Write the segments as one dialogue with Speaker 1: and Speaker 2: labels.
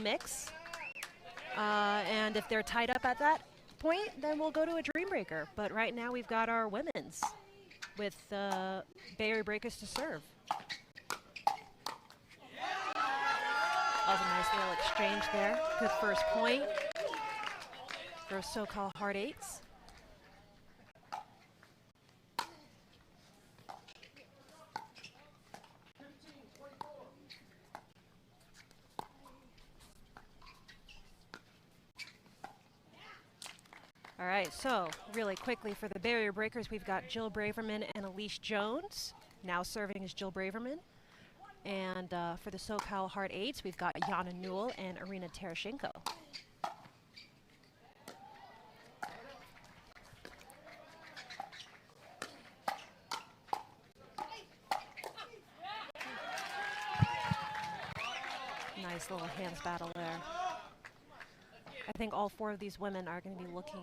Speaker 1: mix. And if they're tied up at that point, then we'll go to a dream breaker. But right now we've got our women's with Bay Area breakers to serve. That was a nice little exchange there. Good first point for SoCal Hard Eights. All right, so really quickly for the barrier breakers, we've got Jill Braverman and Elise Jones, now serving as Jill Braverman. And for the SoCal Hard Eights, we've got Yana Newell and Irina Tereshchenko. Nice little hands battle there. I think all four of these women are going to be looking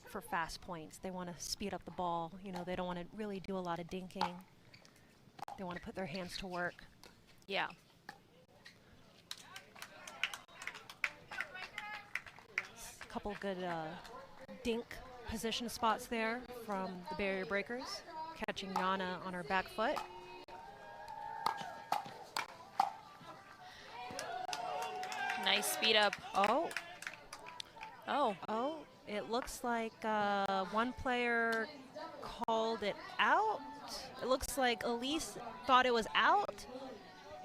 Speaker 1: for fast points. They want to speed up the ball. You know, they don't want to really do a lot of dinking. They want to put their hands to work.
Speaker 2: Yeah.
Speaker 1: A couple good dink position spots there from the barrier breakers, catching Yana on her back foot.
Speaker 2: Nice speed up.
Speaker 1: Oh.
Speaker 2: Oh.
Speaker 1: Oh, it looks like one player called it out. It looks like Elise thought it was out,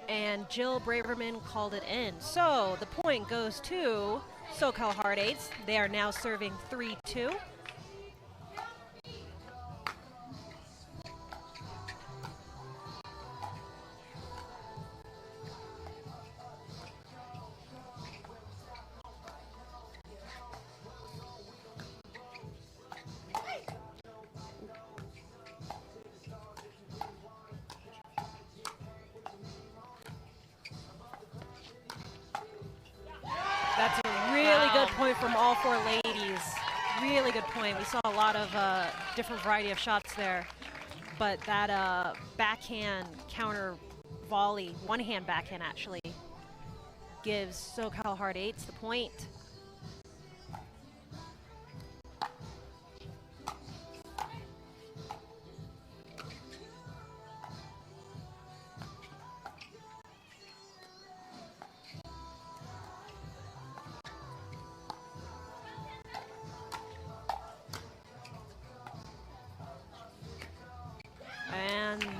Speaker 1: and Jill Braverman called it in. So the point goes to SoCal Hard Eights. They are now serving 3-2. That's a really good point from all four ladies. Really good point. We saw a lot of different variety of shots there. But that backhand counter volley, one-hand backhand actually, gives SoCal Hard Eights the point.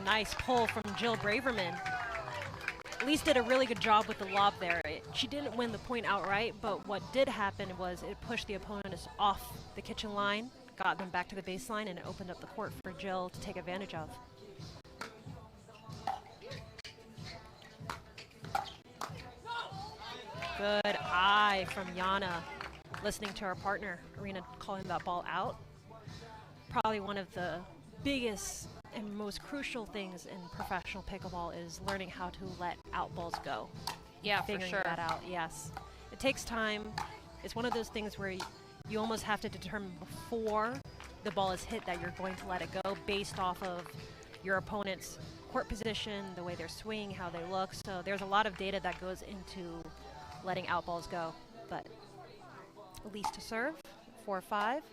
Speaker 1: Nice pull from Jill Braverman. Elise did a really good job with the lob there. She didn't win the point outright, but what did happen was it pushed the opponents off the kitchen line, got them back to the baseline, and it opened up the court for Jill to take advantage of. Good eye from Yana, listening to her partner, Irina, calling that ball out. Probably one of the biggest and most crucial things in professional pickleball is learning how to let out balls go.
Speaker 2: Yeah,
Speaker 1: figuring
Speaker 2: for sure.
Speaker 1: that out, yes. It takes time. It's one of those things where you almost have to determine before the ball is hit that you're going to let it go based off of your opponent's court position, the way they're swinging, how they look. So there's a lot of data that goes into letting out balls go. But Elise to serve, 4-5.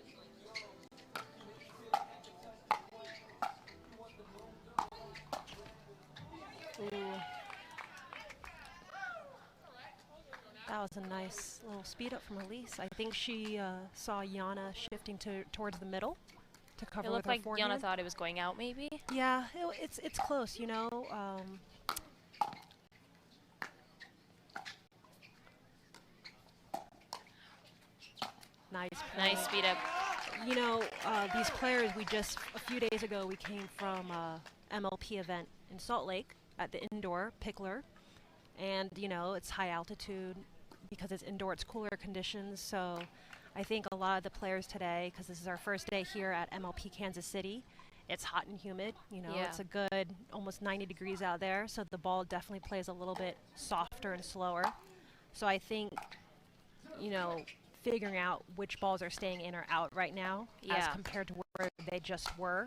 Speaker 1: Ooh. That was a nice little speed up from Elise. I think she saw Yana shifting towards the middle to cover.
Speaker 2: It looked
Speaker 1: with her
Speaker 2: like
Speaker 1: forehand.
Speaker 2: Yana thought it was going out, maybe.
Speaker 1: Yeah, it's close, you know.
Speaker 2: Nice speed up.
Speaker 1: You know, these players, a few days ago, we came from MLP event in Salt Lake at the indoor Pickler. And, you know, it's high altitude because it's indoor, it's cooler conditions. So I think a lot of the players today, because this is our first day here at MLP Kansas City, it's hot and humid. You know, it's a good almost 90 degrees out there. So the ball definitely plays a little bit softer and slower. So I think, you know, figuring out which balls are staying in or out right now as compared to where they just were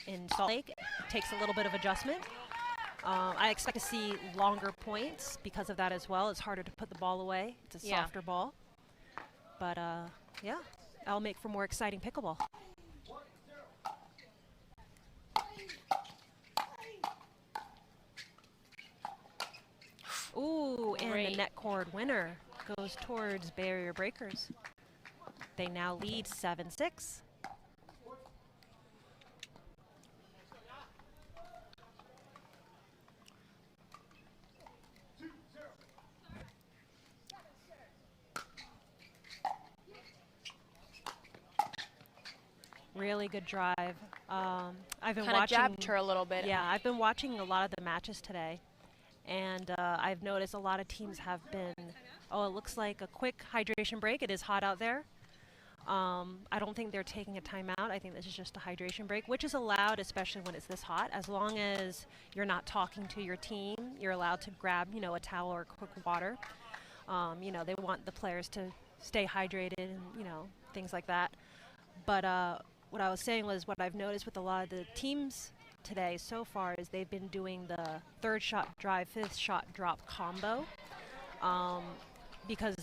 Speaker 1: in Salt Lake takes a little bit of adjustment. I expect to see longer points because of that as well. It's harder to put the ball away. It's a softer ball. But, yeah, that'll make for more exciting pickleball. Ooh, and the net cord winner goes towards barrier breakers. They now lead 7-6. Really good drive. I've been watching.
Speaker 2: Jabbed her a little bit.
Speaker 1: Yeah, I've been watching a lot of the matches today, and I've noticed a lot of teams have been. Oh, it looks like a quick hydration break. It is hot out there. I don't think they're taking a timeout. I think this is just a hydration break, which is allowed, especially when it's this hot. As long as you're not talking to your team, you're allowed to grab, you know, a towel or quick water. You know, they want the players to stay hydrated and, you know, things like that. But what I was saying was what I've noticed with a lot of the teams today so far is they've been doing the third shot drive, fifth shot drop combo because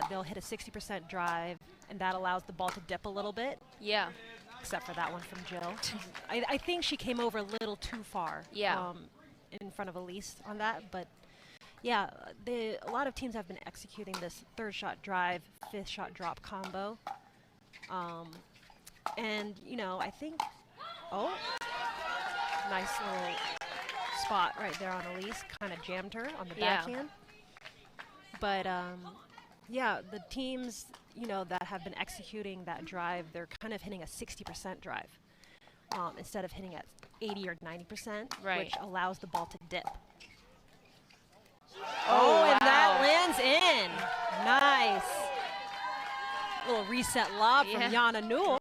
Speaker 1: they'll hit a 60% drive, and that allows the ball to dip a little bit.
Speaker 2: Yeah.
Speaker 1: Except for that one from Jill. I think she came over a little too far in front of Elise on that. But, yeah, a lot of teams have been executing this third shot drive, fifth shot drop combo. And, you know, I think, nice little spot right there on Elise. Kind of jammed her on the backhand. But, yeah, the teams, you know, that have been executing that drive, they're kind of hitting a 60% drive instead of hitting at 80 or 90%, which allows the ball to dip. Oh, and that lands in. Nice. Little reset lob from Yana Newell.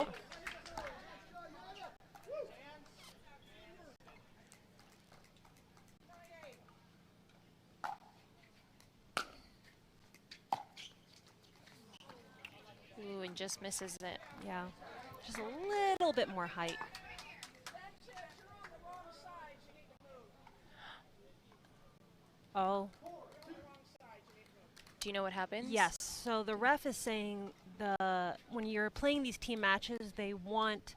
Speaker 2: Ooh, and just misses it.
Speaker 1: Yeah, just a little bit more height. Oh.
Speaker 2: Do you know what happens?
Speaker 1: Yes. So the ref is saying when you're playing these team matches, they want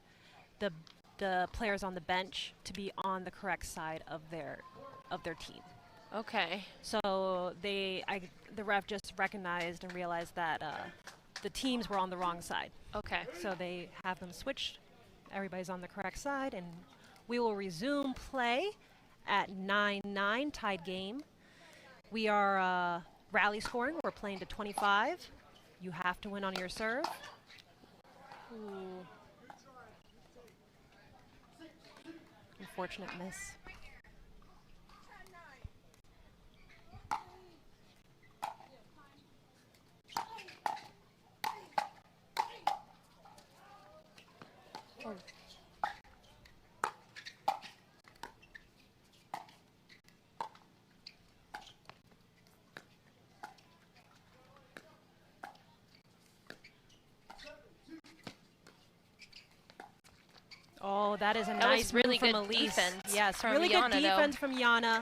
Speaker 1: the players on the bench to be on the correct side of their team.
Speaker 2: Okay.
Speaker 1: So the ref just recognized and realized that the teams were on the wrong side.
Speaker 2: Okay.
Speaker 1: So they have them switched. Everybody's on the correct side, and we will resume play at 9-9, tied game. We are rally scoring. We're playing to 25. You have to win on your serve. Ooh. Unfortunate miss. Oh, that is a nice move
Speaker 2: really
Speaker 1: from
Speaker 2: good
Speaker 1: Elise.
Speaker 2: defense.
Speaker 1: Yes,
Speaker 2: from
Speaker 1: really
Speaker 2: Yana,
Speaker 1: good defense from Yana,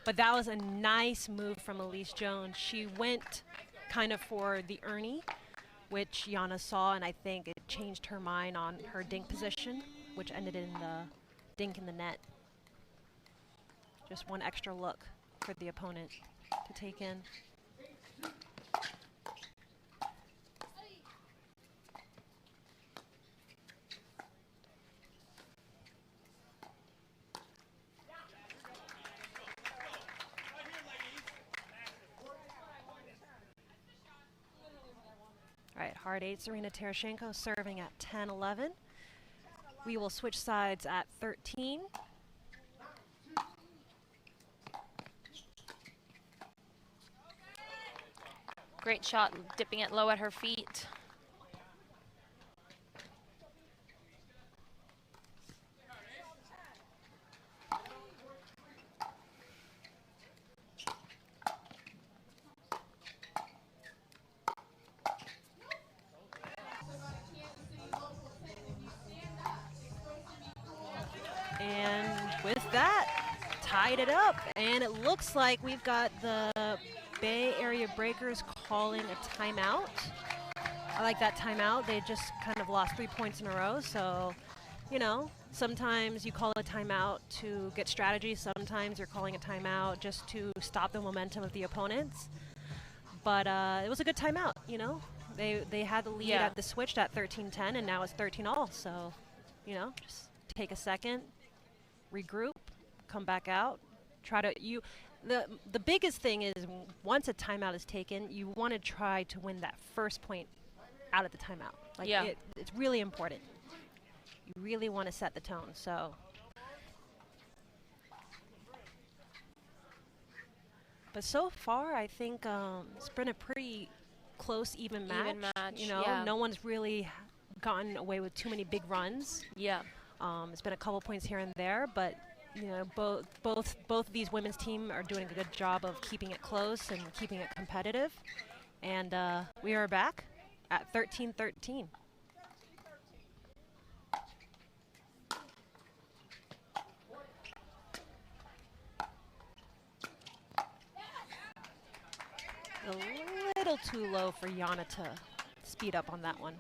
Speaker 1: but that was a nice move from Elise Jones. She went kind of for the Ernie, which Yana saw, and I think it changed her mind on her dink position, which ended in the dink in the net. Just one extra look for the opponent to take in. All right, hard eight, Serena Terashenko serving at 10-11. We will switch sides at 13.
Speaker 2: Great shot, dipping it low at her feet.
Speaker 1: tied it up, and it looks like we've got the Bay Area Breakers calling a timeout. I like that timeout. They just kind of lost 3 points in a row, so, you know, sometimes you call a timeout to get strategy. Sometimes you're calling a timeout just to stop the momentum of the opponents. But it was a good timeout, you know. They had the lead at the switch at 13-10, and now it's 13-all. So, you know, just take a second, regroup, come back out, try to the biggest thing is once a timeout is taken, you want to try to win that first point out of the timeout. Like it's really important. You really want to set the tone. So but so far I think it's been a pretty close even match. You know, no one's really gotten away with too many big runs. It's been a couple points here and there, but you know, both these women's team are doing a good job of keeping it close and keeping it competitive. And we are back at 13-13. A little too low for Yana to speed up on that one.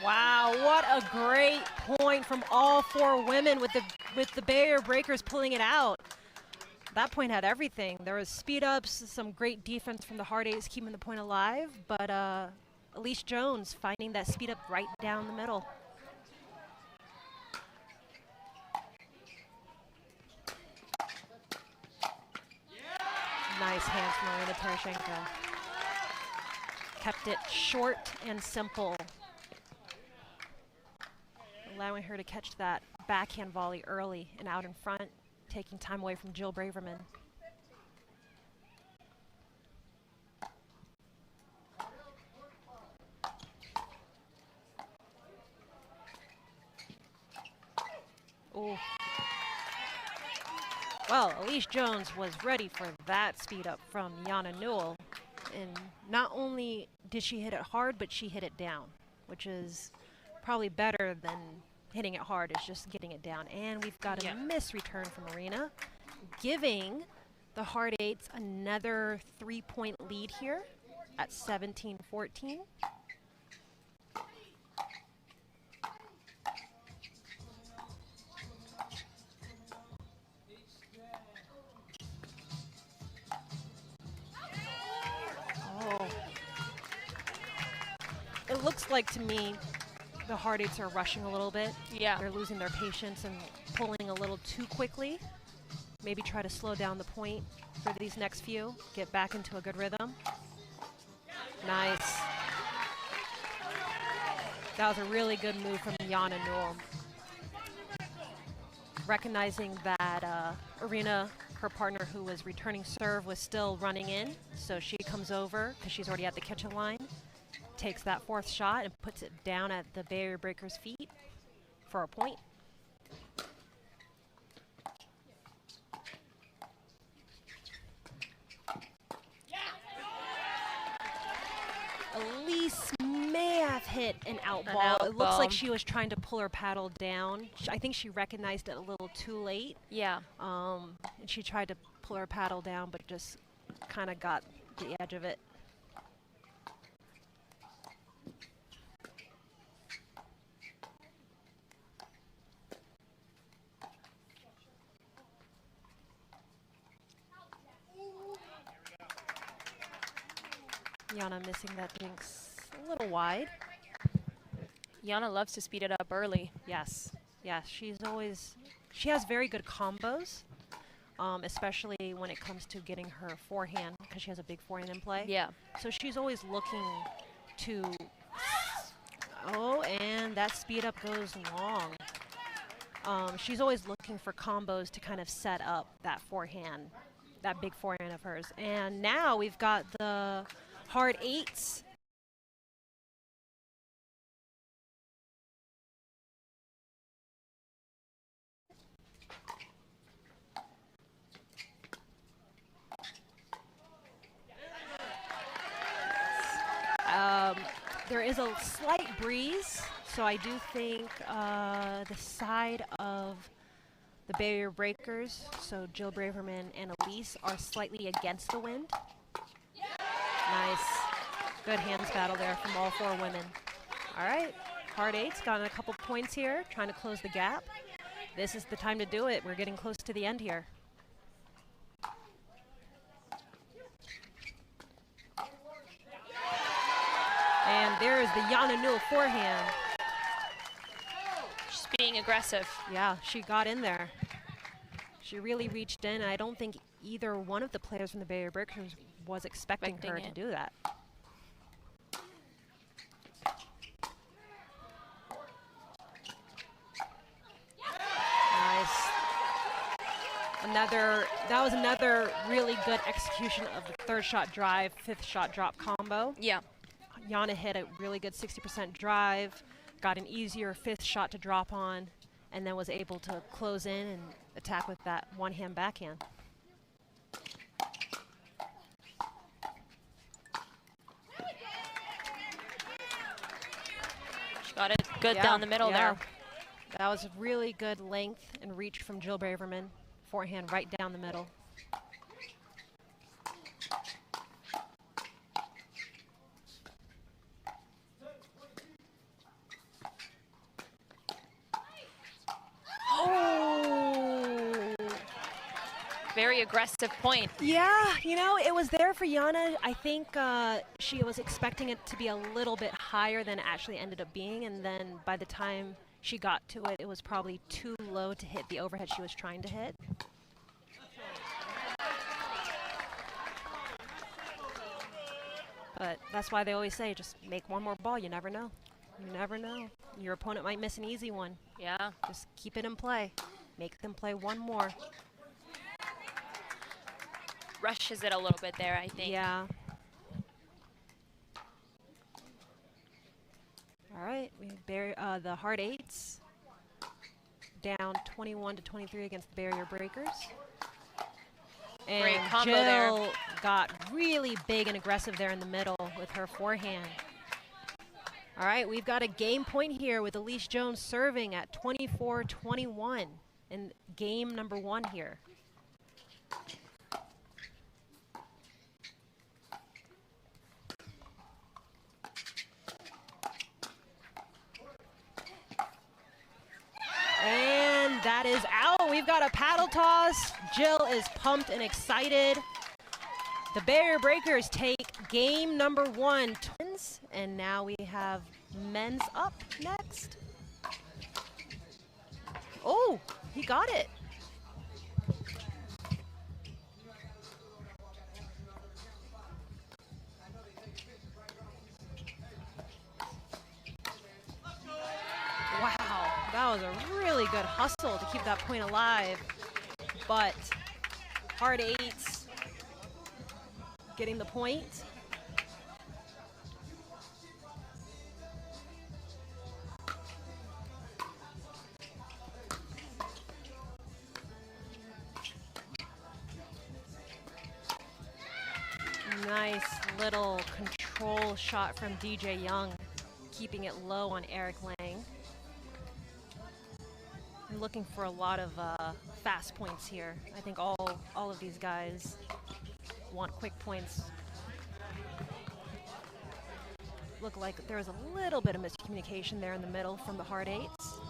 Speaker 1: Wow, what a great point from all four women with the Bay Area Breakers pulling it out. That point had everything. There was speed ups, some great defense from the Hard Eights keeping the point alive, but Elise Jones finding that speed up right down the middle. Nice hands from Marina Tereshchenko. Kept it short and simple, allowing her to catch that backhand volley early and out in front, taking time away from Jill Braverman. Ooh. Well, Elise Jones was ready for that speed up from Yana Newell. And not only did she hit it hard, but she hit it down, which is probably better than hitting it hard. It's just getting it down. And we've got a miss return from Marina, giving the Hard Eights another 3-point lead here at 17-14. It looks like to me the Hard Eights are rushing a little bit. They're losing their patience and pulling a little too quickly. Maybe try to slow down the point for these next few, get back into a good rhythm. Nice. That was a really good move from Yana Newell. Recognizing that Arena, her partner who was returning serve, was still running in, so she comes over because she's already at the kitchen line, takes that fourth shot and puts it down at the Bay Area Breakers' feet for a point. Elise may have hit an out ball. It looks like she was trying to pull her paddle down. I think she recognized it a little too late. And she tried to pull her paddle down, but just kind of got the edge of it. Yana missing that dinks a little wide.
Speaker 2: Yana loves to speed it up early.
Speaker 1: Yes, yes, she has very good combos. especially when it comes to getting her forehand, because she has a big forehand in play.
Speaker 2: Yeah.
Speaker 1: So she's always looking to, oh, and that speed up goes long. She's always looking for combos to kind of set up that forehand, that big forehand of hers. And now we've got the hard eights. There is a slight breeze, so I do think the side of the barrier breakers, so Jill Braverman and Elise, are slightly against the wind. Nice. Good hands battle there from all four women. All right, hard eights, got a couple points here, trying to close the gap. This is the time to do it. We're getting close to the end here. And there is the Yana Newell forehand.
Speaker 2: She's being aggressive.
Speaker 1: Yeah, she got in there. She really reached in. I don't think either one of the players from the Barrier Breakers was expecting her to do that. Nice. That was another really good execution of the third shot drive, fifth shot drop combo.
Speaker 2: Yeah.
Speaker 1: Yana hit a really good 60% drive, got an easier fifth shot to drop on, and then was able to close in and attack with that one-hand backhand.
Speaker 2: She got it good down the middle there.
Speaker 1: That was really good length and reach from Jill Braverman. Forehand right down the middle.
Speaker 2: Very aggressive point.
Speaker 1: Yeah, you know, it was there for Yana. I think she was expecting it to be a little bit higher than it actually ended up being, and then by the time she got to it, it was probably too low to hit the overhead she was trying to hit. But that's why they always say, just make one more ball. You never know. You never know. Your opponent might miss an easy one.
Speaker 2: Yeah.
Speaker 1: Just keep it in play. Make them play one more.
Speaker 2: Rushes it a little bit there, I think.
Speaker 1: Yeah. All right, we bury the hard eights down 21-23 against the Barrier Breakers. And
Speaker 2: great combo
Speaker 1: Jill
Speaker 2: there.
Speaker 1: Got really big and aggressive there in the middle with her forehand. All right, we've got a game point here with Elise Jones serving at 24-21 in game number 1 here. And that is out. We've got a paddle toss. Jill is pumped and excited. The Barrier Breakers take game number 1. Twins, and now we have men's up next. Oh, he got it. Wow, that was a really good hustle to keep that point alive. But hard eights getting the point. Nice little control shot from DJ Young, keeping it low on Eric Lang. I'm looking for a lot of fast points here. I think all of these guys want quick points. Look like there was a little bit of miscommunication there in the middle from the hard eights.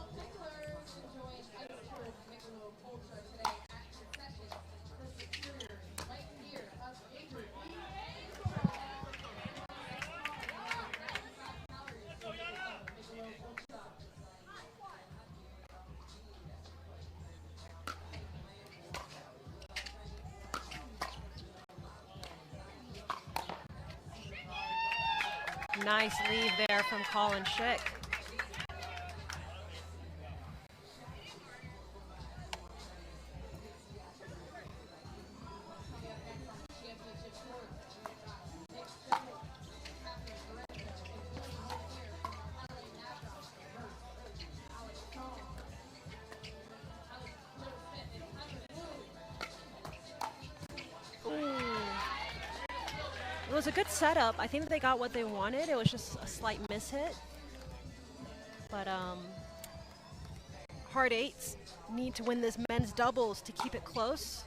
Speaker 1: Nice leave there from Colin Schick. It was a good setup. I think they got what they wanted. It was just a slight mishit. But hard eights need to win this men's doubles to keep it close.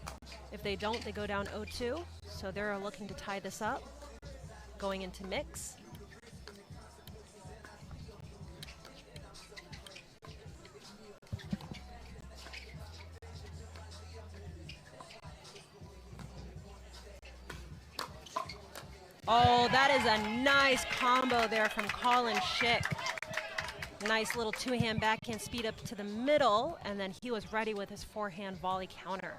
Speaker 1: If they don't, they go down 0-2. So they're looking to tie this up going into mix. Oh, that is a nice combo there from Colin Schick. Nice little two-hand backhand speed up to the middle, and then he was ready with his forehand volley counter.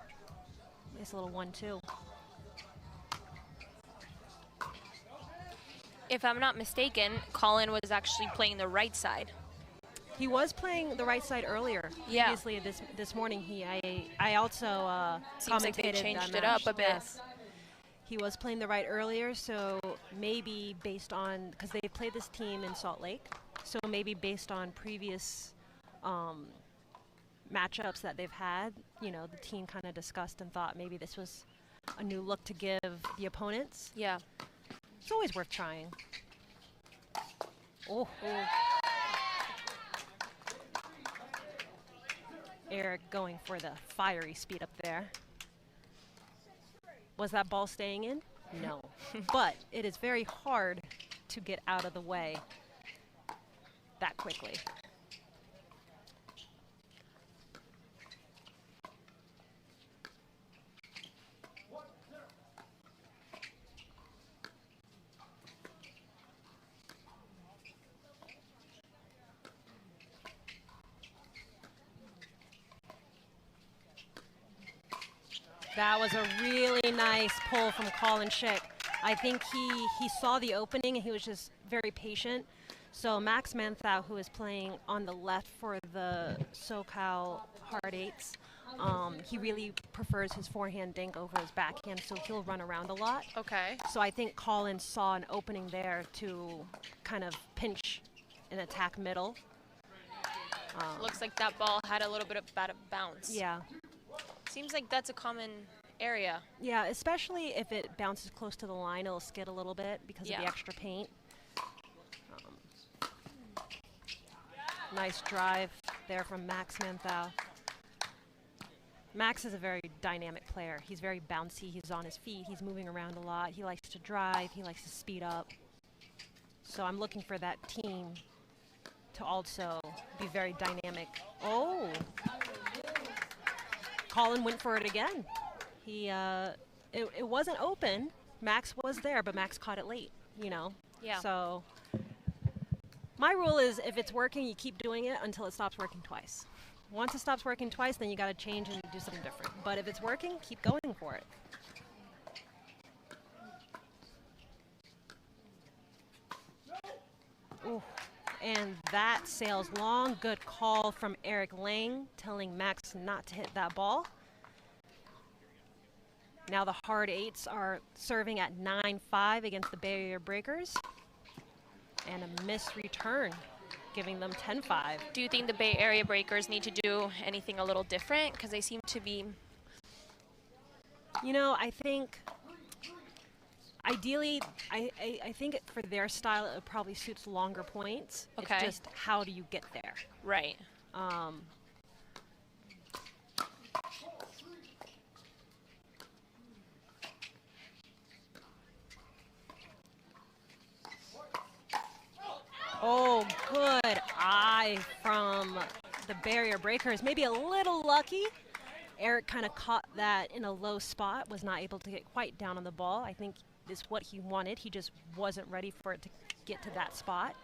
Speaker 1: Nice little 1-2.
Speaker 2: If I'm not mistaken, Colin was actually playing the right side.
Speaker 1: He was playing the right side earlier.
Speaker 2: Yeah.
Speaker 1: Previously this morning, I also
Speaker 2: Seems like they
Speaker 1: commentated
Speaker 2: changed
Speaker 1: that
Speaker 2: it up
Speaker 1: match.
Speaker 2: a bit.
Speaker 1: Yes. He was playing the right earlier, so maybe based on, because they played this team in Salt Lake, so maybe based on previous matchups that they've had, you know, the team kind of discussed and thought maybe this was a new look to give the opponents.
Speaker 2: Yeah.
Speaker 1: It's always worth trying. Oh. Eric going for the fiery speed up there. Was that ball staying in? No. But it is very hard to get out of the way that quickly. That was a really nice pull from Colin Schick. I think he saw the opening and he was just very patient. So Max Manthau, who is playing on the left for the SoCal hard eights, he really prefers his forehand dink over his backhand, so he'll run around a lot.
Speaker 2: Okay.
Speaker 1: So I think Colin saw an opening there to kind of pinch and attack middle.
Speaker 2: Looks like that ball had a little bit of bad bounce.
Speaker 1: Yeah.
Speaker 2: Seems like that's a common area.
Speaker 1: Yeah, especially if it bounces close to the line, it'll skid a little bit because of the extra paint. Nice drive there from Max Manthau. Max is a very dynamic player. He's very bouncy. He's on his feet. He's moving around a lot. He likes to drive. He likes to speed up. So I'm looking for that team to also be very dynamic. Oh! Colin went for it again. It wasn't open. Max was there, but Max caught it late, you know?
Speaker 2: Yeah.
Speaker 1: So my rule is if it's working, you keep doing it until it stops working twice. Once it stops working twice, then you got to change and do something different. But if it's working, keep going for it. Ooh. And that sails long. Good call from Eric Lang, telling Max not to hit that ball. Now the hard eights are serving at 9-5 against the barrier breakers. And a missed return, giving them 10-5.
Speaker 2: Do you think the Bay Area Breakers need to do anything a little different? Because they seem to be...
Speaker 1: You know, I think... Ideally, I think for their style, it probably suits longer points.
Speaker 2: Okay.
Speaker 1: It's just how do you get there?
Speaker 2: Right.
Speaker 1: Oh, good eye from the barrier breakers. Maybe a little lucky. Eric kind of caught that in a low spot, was not able to get quite down on the ball. I think is what he wanted. He just wasn't ready for it to get to that spot.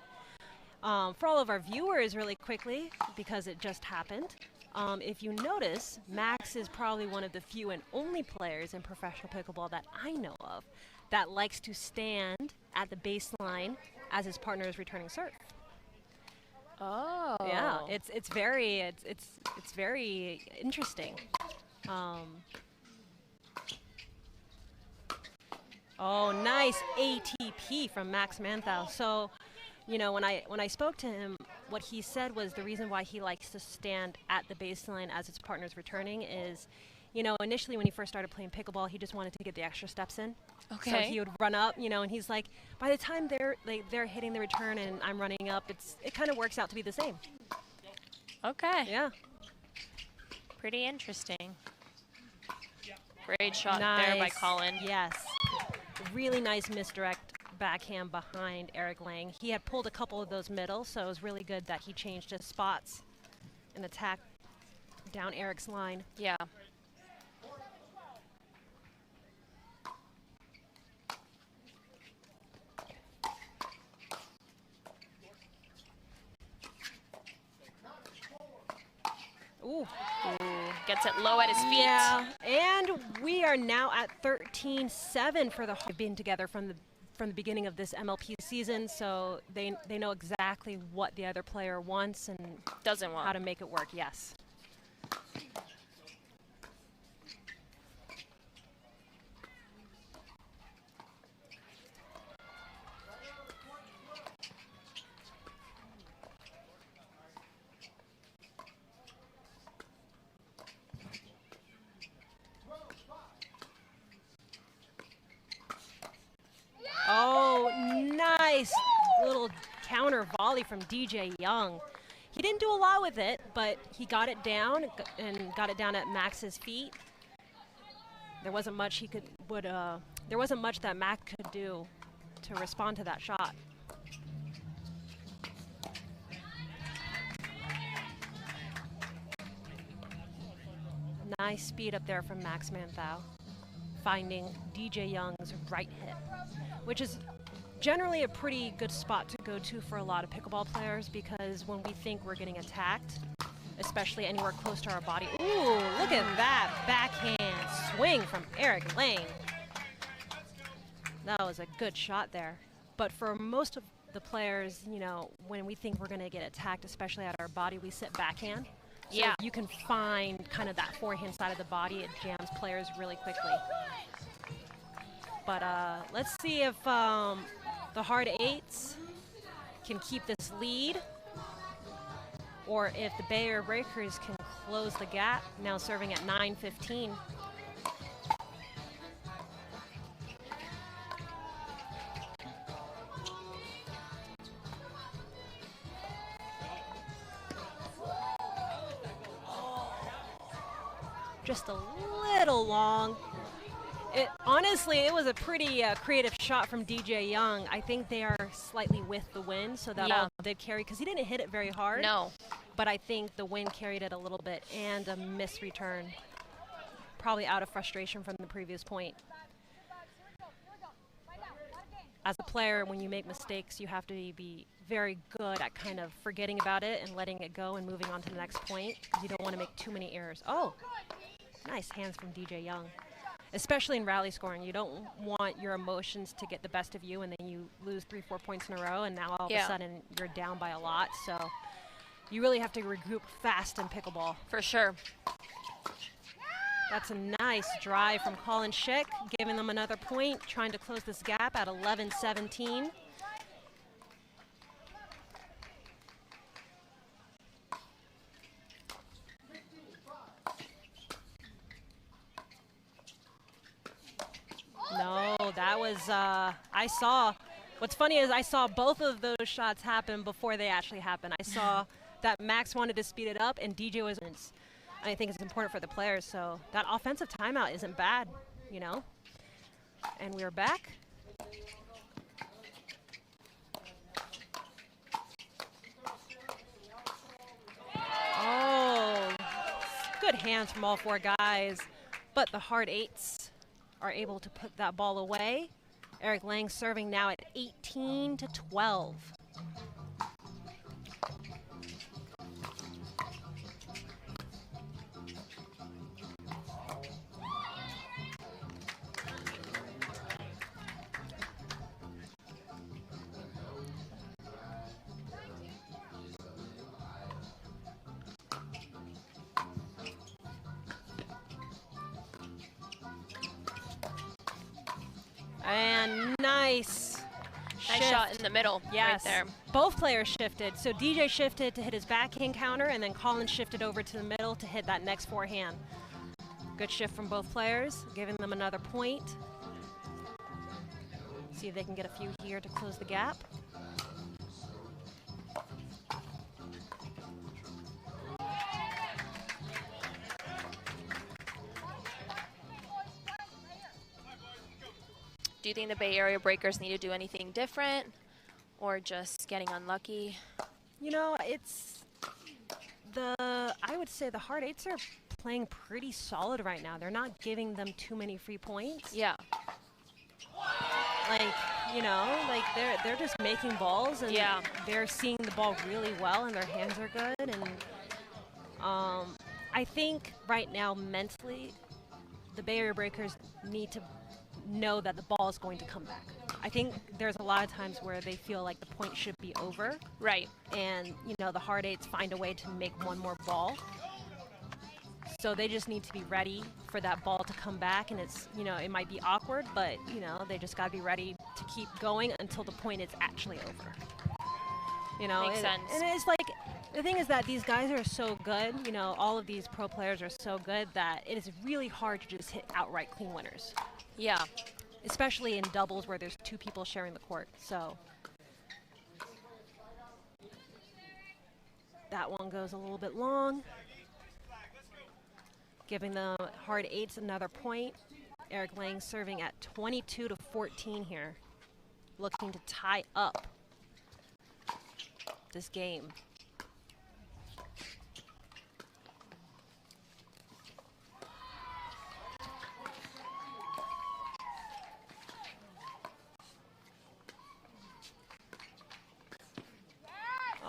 Speaker 1: For all of our viewers really quickly, because it just happened, if you notice, Max is probably one of the few and only players in professional pickleball that I know of that likes to stand at the baseline as his partner is returning serve.
Speaker 2: Oh.
Speaker 1: Yeah, it's very interesting. Oh, nice ATP from Max Manthau. So, you know, when I spoke to him, what he said was the reason why he likes to stand at the baseline as his partner's returning is, you know, initially when he first started playing pickleball, he just wanted to get the extra steps in.
Speaker 2: Okay.
Speaker 1: So he would run up, you know, and he's like, by the time they're hitting the return and I'm running up, it kind of works out to be the same.
Speaker 2: Okay.
Speaker 1: Yeah.
Speaker 2: Pretty interesting. Great shot there by Colin.
Speaker 1: Yes. Really nice misdirect backhand behind Eric Lang. He had pulled a couple of those middle, so it was really good that he changed his spots and attacked down Eric's line.
Speaker 2: Yeah.
Speaker 1: Ooh.
Speaker 2: Gets it low at his feet.
Speaker 1: Yeah, and we are now at 13-7 for the been together from the beginning of this MLP season, so they know exactly what the other player wants and
Speaker 2: doesn't want.
Speaker 1: How to make it work. Yes. Oh, nice little counter volley from DJ Young. He didn't do a lot with it, but he got it down and got it down at Max's feet. There wasn't much there wasn't much that Max could do to respond to that shot. Nice speed up there from Max Manthau, finding DJ Young's right hip, which is generally a pretty good spot to go to for a lot of pickleball players, because when we think we're getting attacked, especially anywhere close to our body. Ooh, look at that backhand swing from Eric Lang. That was a good shot there. But for most of the players, you know, when we think we're going to get attacked, especially at our body, we sit backhand. So
Speaker 2: yeah.
Speaker 1: You can find kind of that forehand side of the body. It jams players really quickly. But let's see if the hard eights can keep this lead, or if the Bay Area Breakers can close the gap, now serving at 9:15. Just a little long. Honestly, it was a pretty creative shot from DJ Young. I think they are slightly with the wind, so that all did carry, because he didn't hit it very hard.
Speaker 2: No.
Speaker 1: But I think the wind carried it a little bit, and a miss return. Probably out of frustration from the previous point. As a player, when you make mistakes, you have to be very good at kind of forgetting about it and letting it go and moving on to the next point, because you don't want to make too many errors. Oh, nice hands from DJ Young. Especially in rally scoring, you don't want your emotions to get the best of you and then you lose 3-4 points in a row, and now all of a sudden you're down by a lot. So you really have to regroup fast in pickleball.
Speaker 2: For sure.
Speaker 1: That's a nice drive from Colin Schick, giving them another point, trying to close this gap at 11-17. No, that was, what's funny is I saw both of those shots happen before they actually happened. I saw that Max wanted to speed it up and DJ was, I think it's important for the players, so that offensive timeout isn't bad, you know? And we're back. Oh, good hands from all four guys, but the hard eights are able to put that ball away. Eric Lang serving now at 18-12. And nice
Speaker 2: Nice shot in the middle.
Speaker 1: Yes.
Speaker 2: Right there.
Speaker 1: Both players shifted. So DJ shifted to hit his backhand counter, and then Colin shifted over to the middle to hit that next forehand. Good shift from both players, giving them another point. See if they can get a few here to close the gap.
Speaker 2: Do you think the Bay Area Breakers need to do anything different or just getting unlucky?
Speaker 1: You know, I would say the hard eights are playing pretty solid right now. They're not giving them too many free points.
Speaker 2: Yeah.
Speaker 1: Like, you know, like they're just making balls, and they're seeing the ball really well, and their hands are good. And I think right now mentally, the Bay Area Breakers need to know that the ball is going to come back. I think there's a lot of times where they feel like the point should be over.
Speaker 2: Right.
Speaker 1: And, you know, the hard eights find a way to make one more ball. So they just need to be ready for that ball to come back. And it's, you know, it might be awkward, but, you know, they just got to be ready to keep going until the point is actually over. You know,
Speaker 2: Makes sense.
Speaker 1: And it's like, the thing is that these guys are so good, you know, all of these pro players are so good that it is really hard to just hit outright clean winners.
Speaker 2: Yeah.
Speaker 1: Especially in doubles where there's two people sharing the court. So that one goes a little bit long, giving the hard eights another point. Eric Lang serving at 22-14 here, looking to tie up this game.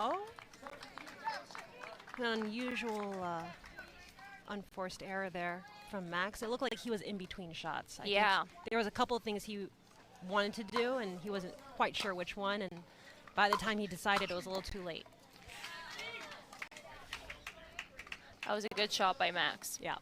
Speaker 1: Oh, an unusual unforced error there from Max. It looked like he was in between shots. I think there was a couple of things he wanted to do, and he wasn't quite sure which one, and by the time he decided, it was a little too late.
Speaker 2: That was a good shot by Max.
Speaker 1: Yeah.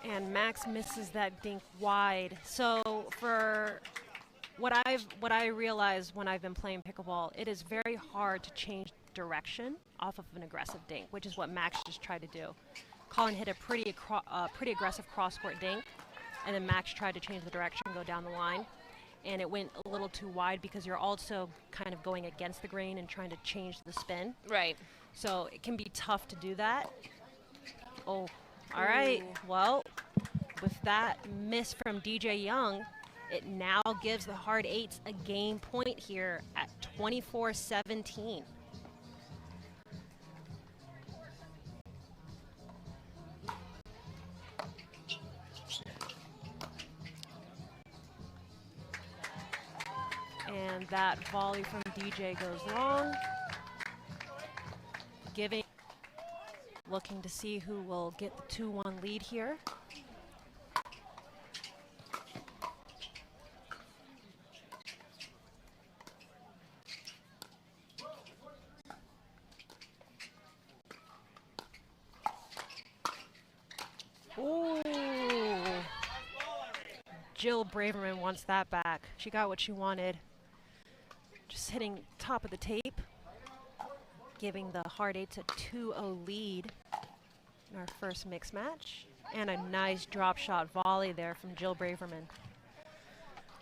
Speaker 1: And Max misses that dink wide. So for what I realized when I've been playing pickleball, it is very hard to change direction off of an aggressive dink, which is what Max just tried to do. Colin hit a pretty aggressive cross-court dink, and then Max tried to change the direction, go down the line, and it went a little too wide because you're also kind of going against the grain and trying to change the spin.
Speaker 2: Right.
Speaker 1: So it can be tough to do that. Oh. All right, well, with that miss from DJ Young, it now gives the hard eights a game point here at 24-17. And that volley from DJ goes long, looking to see who will get the 2-1 lead here. Ooh. Jill Braverman wants that back. She got what she wanted. Just hitting top of the tape, giving the hard eights a 2-0 lead in our first mixed match. And a nice drop shot volley there from Jill Braverman.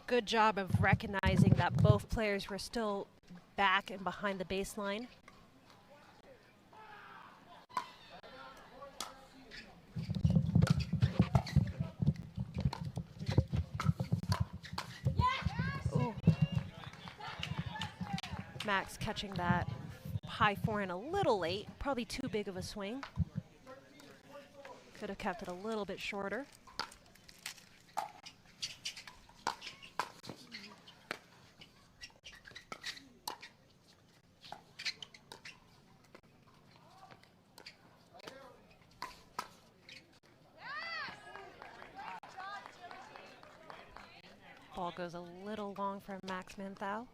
Speaker 1: Good job of recognizing that both players were still back and behind the baseline. Ooh. Max catching that high forehand a little late, probably too big of a swing. Could have kept it a little bit shorter. Ball goes a little long for Max Manthau.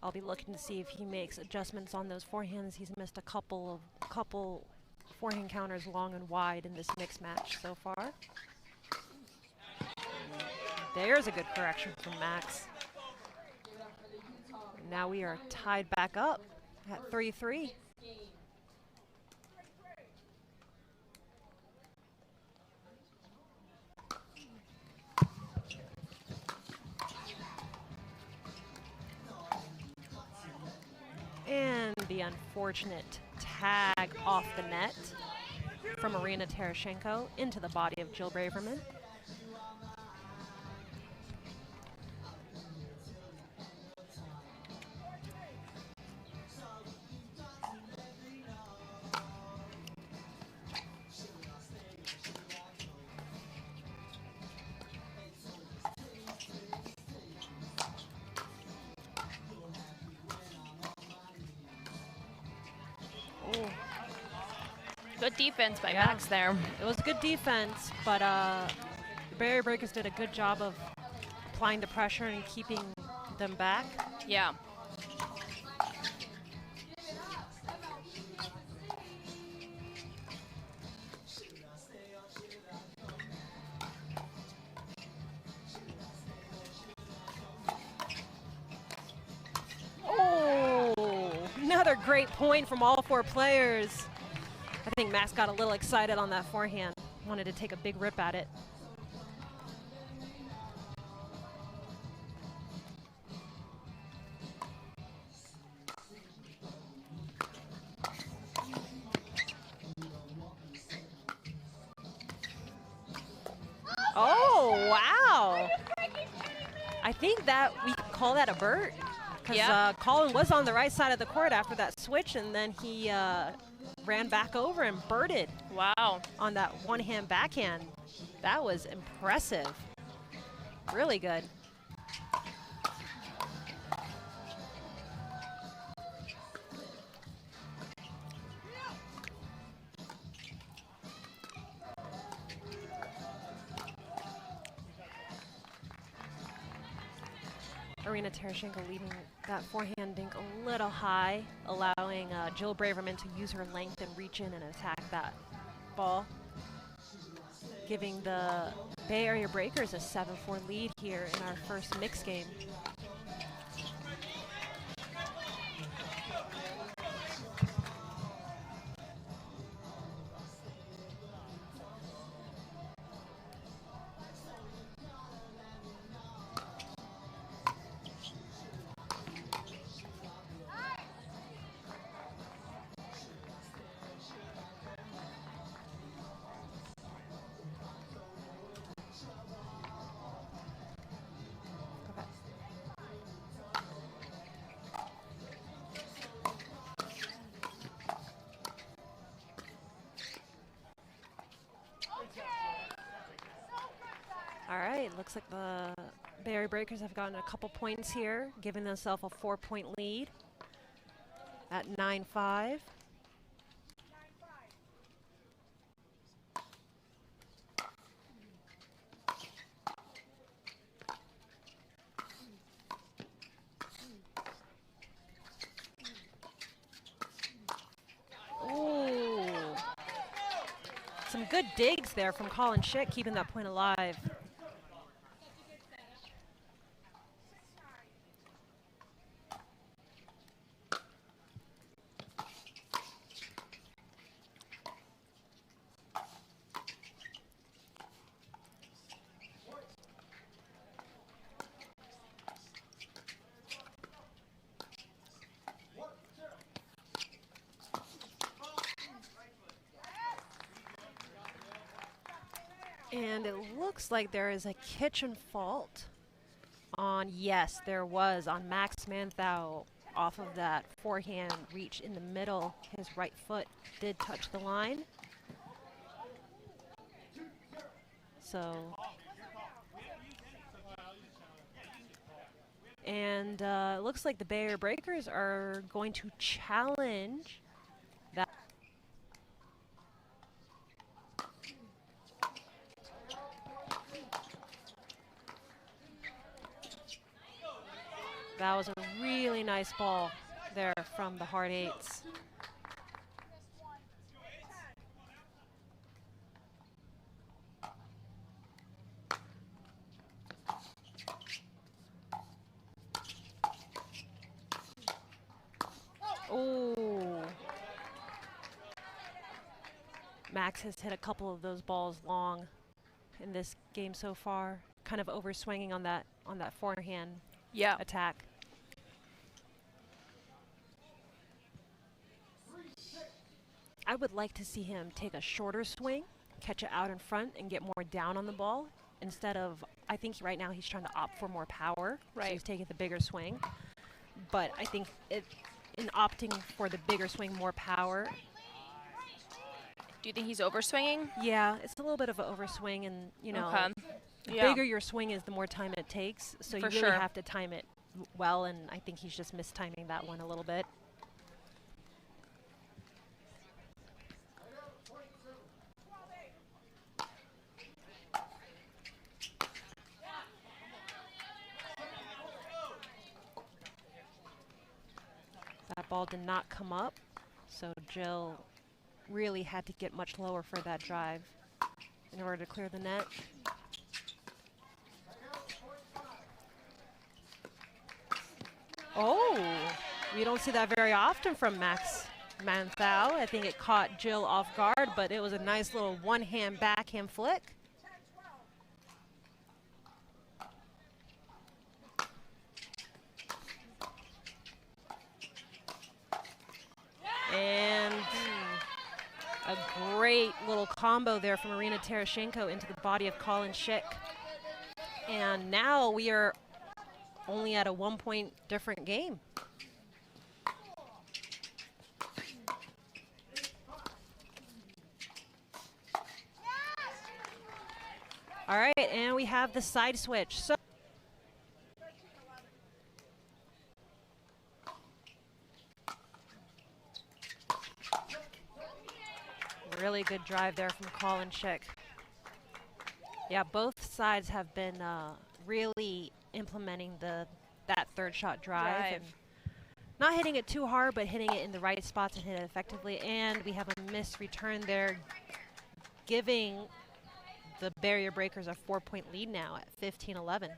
Speaker 1: I'll be looking to see if he makes adjustments on those forehands. He's missed a couple forehand counters long and wide in this mixed match so far. There's a good correction from Max. And now we are tied back up at 3-3. And the unfortunate tag off the net from Marina Tereshchenko into the body of Jill Braverman.
Speaker 2: Good defense by Max there.
Speaker 1: It was good defense, but the barrier breakers did a good job of applying the pressure and keeping them back.
Speaker 2: Yeah.
Speaker 1: Oh, another great point from all four players. I think Max got a little excited on that forehand. Wanted to take a big rip at it. Oh, wow. I think that we call that a bird. Because Colin was on the right side of the court after that switch, and then he ran back over and birded.
Speaker 2: Wow.
Speaker 1: On that one-hand backhand. That was impressive. Really good. Marina Tereshchenko leaving that forehand dink a little high, allowing Jill Braverman to use her length and reach in and attack that ball, giving the Bay Area Breakers a 7-4 lead here in our first mixed game. All right, looks like the Bay Area Breakers have gotten a couple points here, giving themselves a 4-point lead at 9-5. Ooh. Some good digs there from Colin Schick, keeping that point alive. And it looks like there is a kitchen fault on, yes, there was, on Max Manthau off of that forehand reach in the middle. His right foot did touch the line. So, and it looks like the Bay Area Breakers are going to challenge that. That was a really nice ball there from the hard eights. Oh. Max has hit a couple of those balls long in this game so far, kind of overswinging on that forehand attack. I would like to see him take a shorter swing, catch it out in front, and get more down on the ball instead of, I think right now he's trying to opt for more power.
Speaker 2: Right.
Speaker 1: So he's taking the bigger swing. But I think in opting for the bigger swing, more power.
Speaker 2: Do you think he's overswinging?
Speaker 1: Yeah, it's a little bit of an overswing, and you know, the bigger your swing is, the more time it takes. So you really have to time it well, and I think he's just mistiming that one a little bit. That ball did not come up, so Jill really had to get much lower for that drive in order to clear the net. Oh, we don't see that very often from Max Manthau. I think it caught Jill off guard, but it was a nice little one-hand backhand flick. And a great little combo there from Marina Tereshchenko into the body of Colin Schick. And now we are only at a 1-point different game. All right, and we have the side switch. So really good drive there from Colin Schick. Yeah, both sides have been really implementing that third shot drive. And not hitting it too hard, but hitting it in the right spots and hit it effectively. And we have a missed return there, giving the barrier breakers a 4-point lead now at 15-11.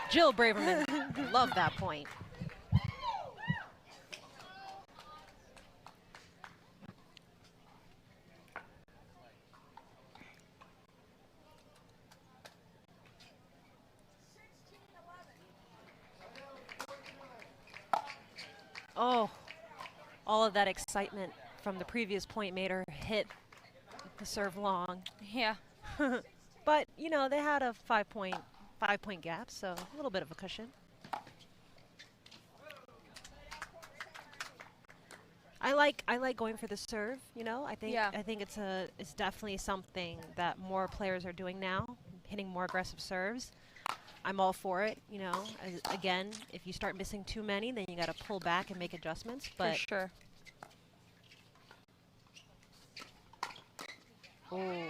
Speaker 1: Jill Braverman, love that point. Oh, all of that excitement from the previous point made her hit the serve long.
Speaker 2: Yeah.
Speaker 1: But, you know, they had a five-point gap, so a little bit of a cushion. I like going for the serve, you know. I think it's definitely something that more players are doing now, hitting more aggressive serves. I'm all for it, you know. Again, if you start missing too many, then you got to pull back and make adjustments. But
Speaker 2: for sure.
Speaker 1: Oh,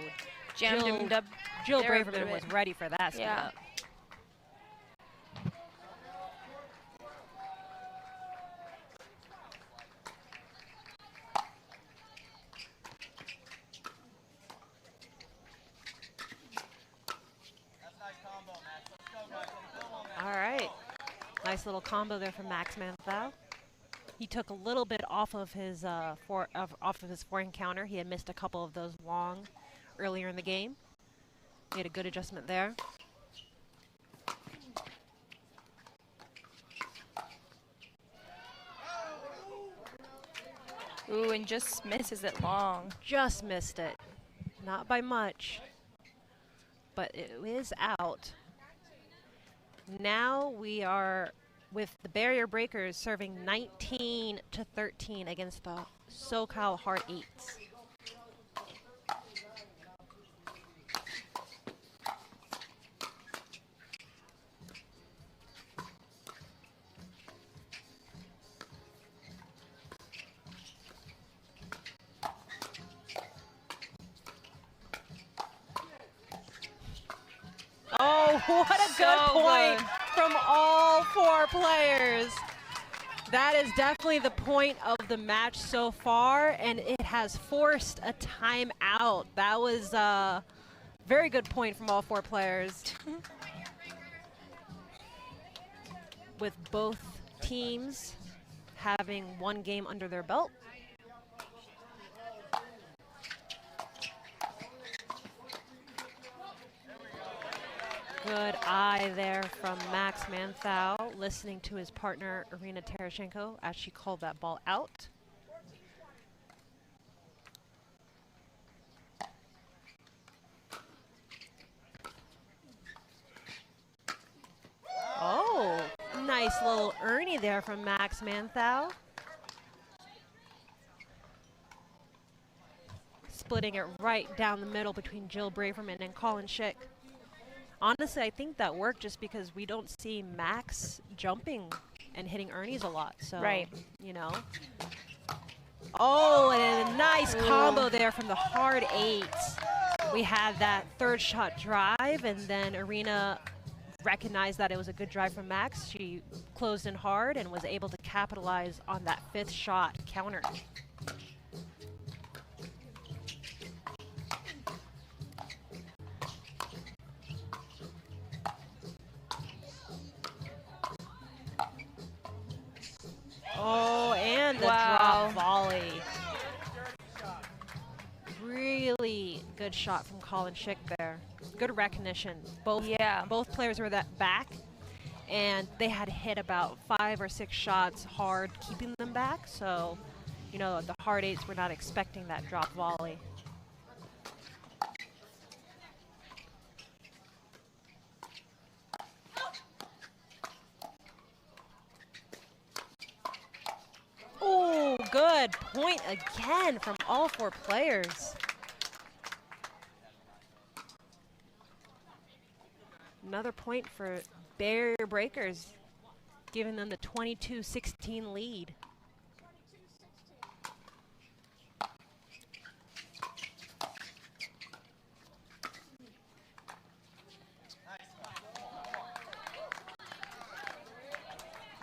Speaker 2: Jill
Speaker 1: Braverman was ready for that spin up. All right, nice little combo there from Max Manthau. He took a little bit off of his forehand counter. He had missed a couple of those long earlier in the game. He had a good adjustment there.
Speaker 2: Ooh, and just misses it long.
Speaker 1: Just missed it. Not by much, but it is out. Now we are with the barrier breakers serving 19-13 against the SoCal hard eights. What a good point from all 4 players. That is definitely the point of the match so far, and it has forced a timeout. That was a very good point from all 4 players. With both teams having 1 game under their belt. Good eye there from Max Manthau, listening to his partner, Irina Tereshchenko, as she called that ball out. Oh, nice little Ernie there from Max Manthau. Splitting it right down the middle between Jill Braverman and Colin Schick. Honestly, I think that worked just because we don't see Max jumping and hitting Ernie's a lot. So, you know. Oh, and a nice combo there from the hard 8. We had that 3rd shot drive, and then Irina recognized that it was a good drive from Max. She closed in hard and was able to capitalize on that 5th shot counter. Oh, and the drop volley. Really good shot from Colin Schick there. Good recognition. Both players were that back, and they had hit about 5 or 6 shots hard, keeping them back. So, you know, the hard 8s were not expecting that drop volley. Oh, good point again from all 4 players. Another point for Barrier Breakers, giving them the 22-16 lead.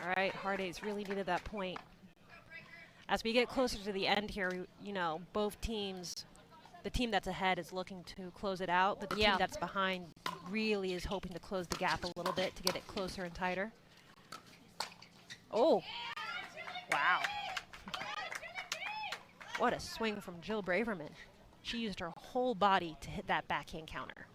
Speaker 1: All right, hard 8s really needed that point. As we get closer to the end here, you know, both teams, the team that's ahead is looking to close it out, but the team that's behind really is hoping to close the gap a little bit to get it closer and tighter. Oh, wow. What a swing from Jill Braverman. She used her whole body to hit that backhand counter.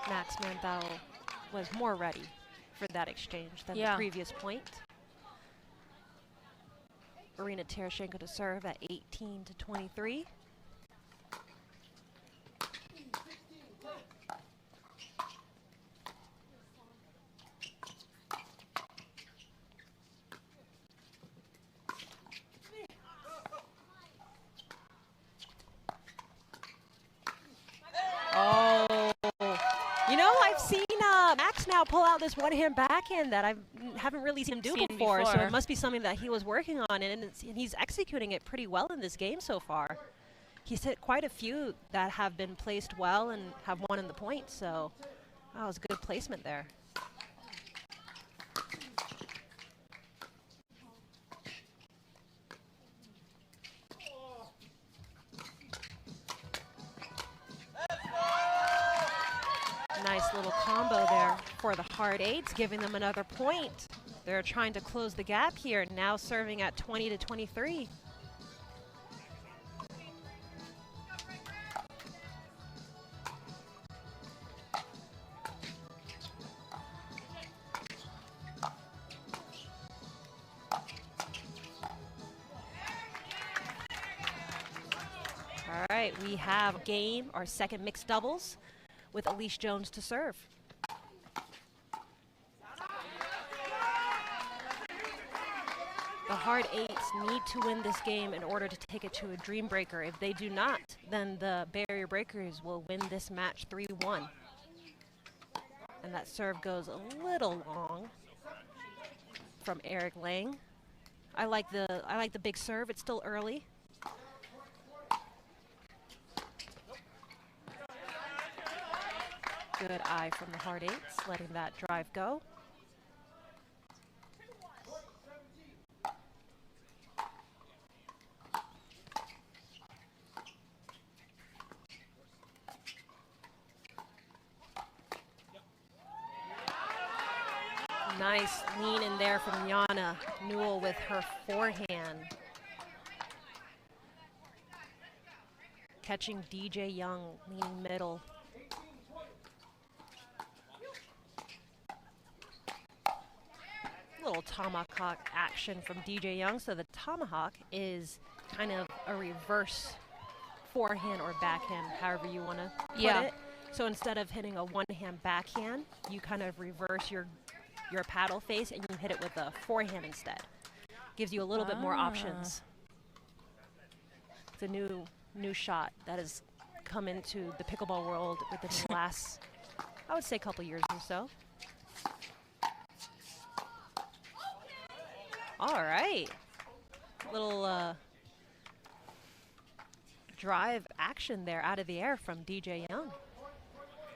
Speaker 1: Max Manthau was more ready for that exchange than the previous point. Irina Tereshchenko to serve at 18-23. Max now pull out this one-hand backhand that I haven't really seen him do before, so it must be something that he was working on, and he's executing it pretty well in this game so far. He's hit quite a few that have been placed well and have won in the point, so that was good placement there. Nice little combo there for the hard 8s, giving them another point. They're trying to close the gap here, now serving at 20-23. All right, we have game, our second mixed doubles, with Elise Jones to serve. The hard 8s need to win this game in order to take it to a dream breaker. If they do not, then the barrier breakers will win this match 3-1. And that serve goes a little long from Eric Lang. I like the big serve. It's still early. Good eye from the hard eights, letting that drive go. Nice lean in there from Yana Newell with her forehand. Catching DJ Young leaning middle. Little tomahawk action from DJ Young. So the tomahawk is kind of a reverse forehand or backhand, however you want to put it. So instead of hitting a one-hand backhand, you kind of reverse your paddle face and you hit it with a forehand instead. Gives you a little bit more options. It's a new shot that has come into the pickleball world within the last, I would say, couple years or so. All right. Little drive action there out of the air from DJ Young.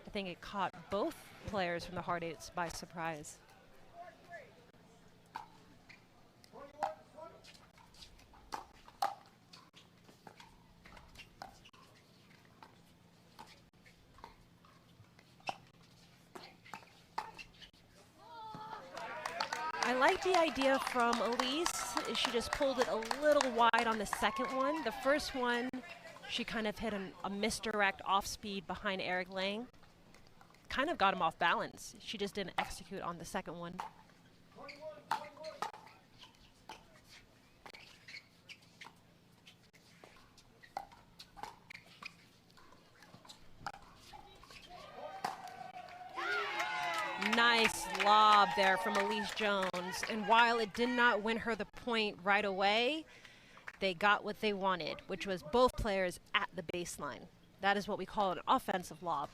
Speaker 1: I think it caught both players from the hard eights by surprise. I like the idea from Elise. She just pulled it a little wide on the second one. The first one, she kind of hit a misdirect off speed behind Eric Lang. Kind of got him off balance. She just didn't execute on the second one. Nice lob there from Elise Jones. And while it did not win her the point right away, they got what they wanted, which was both players at the baseline. That is what we call an offensive lob.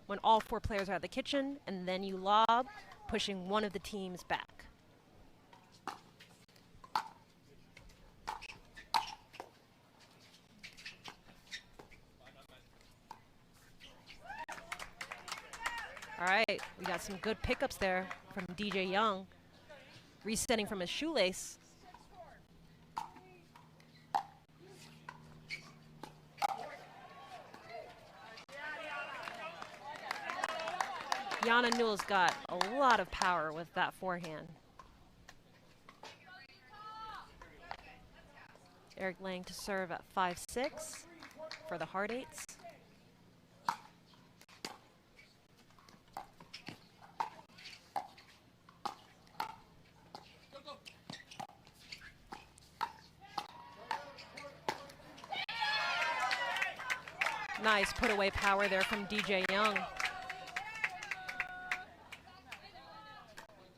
Speaker 1: When all four players are at the kitchen, and then you lob, pushing one of the teams back. All right, we got some good pickups there from DJ Young, resetting from his shoelace. Yana Newell's got a lot of power with that forehand. Eric Lang to serve at 5-6 for the hard eights. Nice put away power there from DJ Young.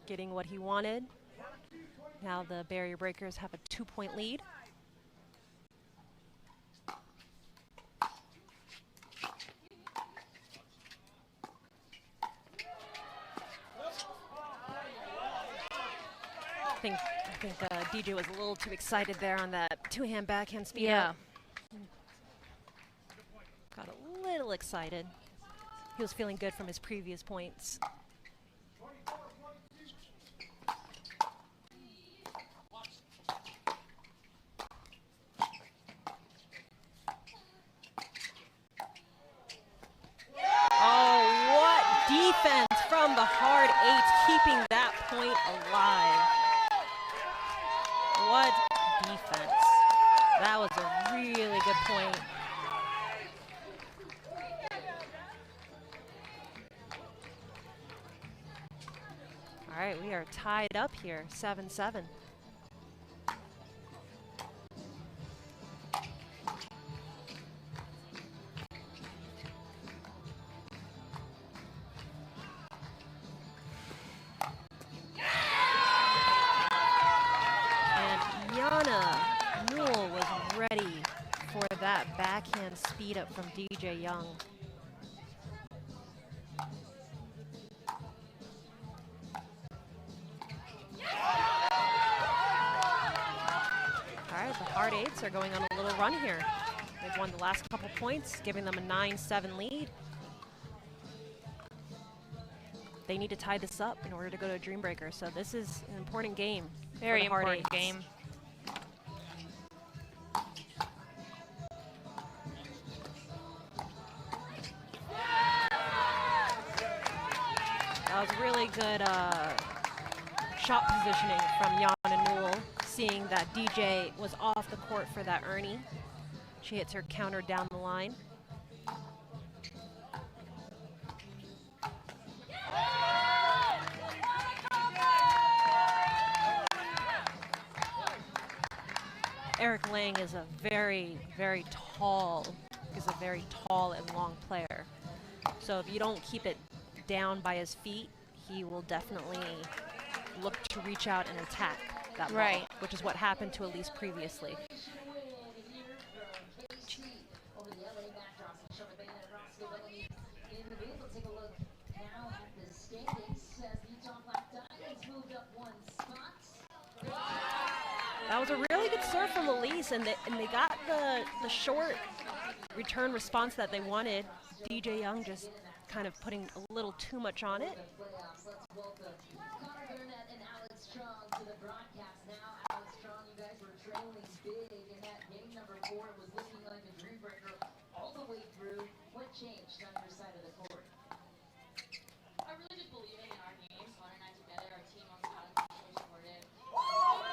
Speaker 1: Getting what he wanted. Now the barrier breakers have a 2-point lead. I think DJ was a little too excited there on that two-hand backhand speed. Yeah. Got a little excited. He was feeling good from his previous points. Oh, what defense from the hard eights, keeping that point alive. What defense. That was a really good point. All right, we are tied up here, 7-7. And Yana matchup from DJ Young. All right, the Hard Eights are going on a little run here. They've won the last couple points, giving them a 9-7 lead. They need to tie this up in order to go to a Dream Breaker, so this is an important game.
Speaker 2: Very important game.
Speaker 1: That was really good shot positioning from Jan and Newell, seeing that DJ was off the court for that Ernie. She hits her counter down the line. Eric Lang is a very tall and long player. So if you don't keep it down by his feet, he will definitely look to reach out and attack that ball, which is what happened to Elise previously. That was a really good serve from Elise, and they got the short return response that they wanted. DJ Young just kind of putting a little too much on it.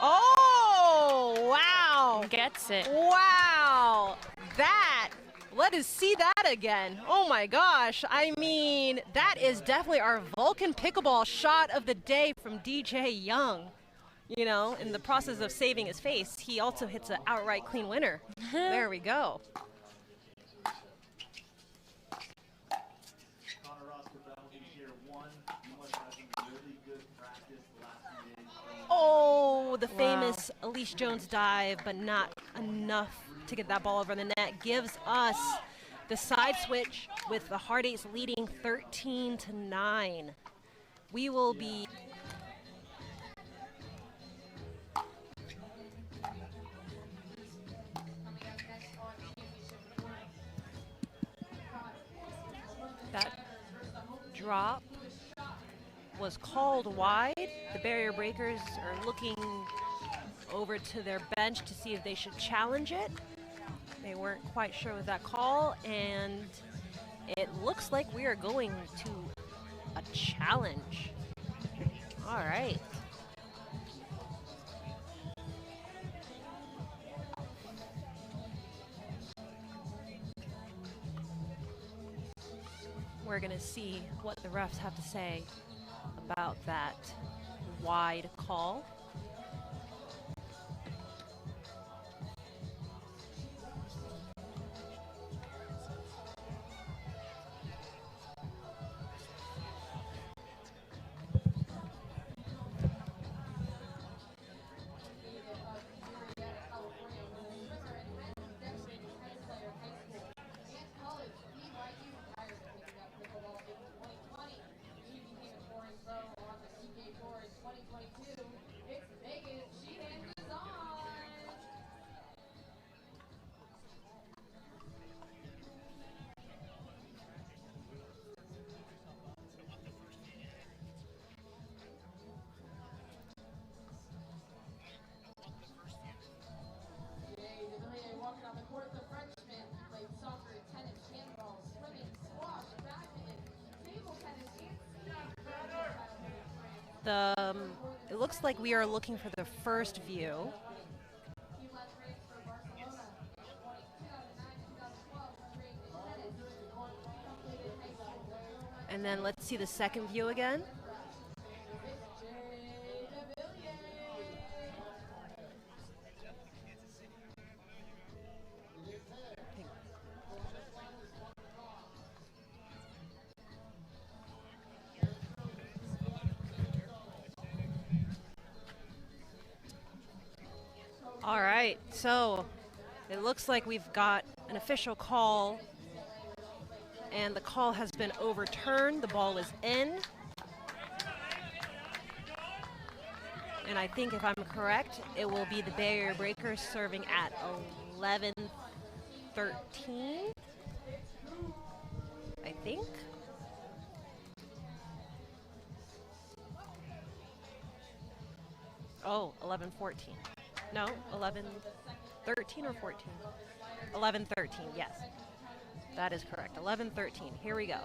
Speaker 1: Oh, wow.
Speaker 2: Gets it.
Speaker 1: Wow. That, let us see that again. Oh my gosh. I mean, that is definitely our Vulcan Pickleball shot of the day from DJ Young. You know, in the process of saving his face, he also hits an outright clean winner. There we go. Oh, the famous Elise Jones dive, but not enough to get that ball over the net. Gives us the side switch with the Hard Eights leading 13-9. We will be... That drop was called wide. The barrier breakers are looking over to their bench to see if they should challenge it. They weren't quite sure with that call, and it looks like we are going to a challenge. All right. We're gonna see what the refs have to say about that wide call. It looks like we are looking for the first view. And then let's see the second view again. All right, so it looks like we've got an official call And the call has been overturned. The ball is in. And I think if I'm correct, it will be the barrier breakers serving at 11:13. I think. Oh, 11:14. No, 11:13 or 14? 11:13, yes. That is correct. 11:13. Here we go.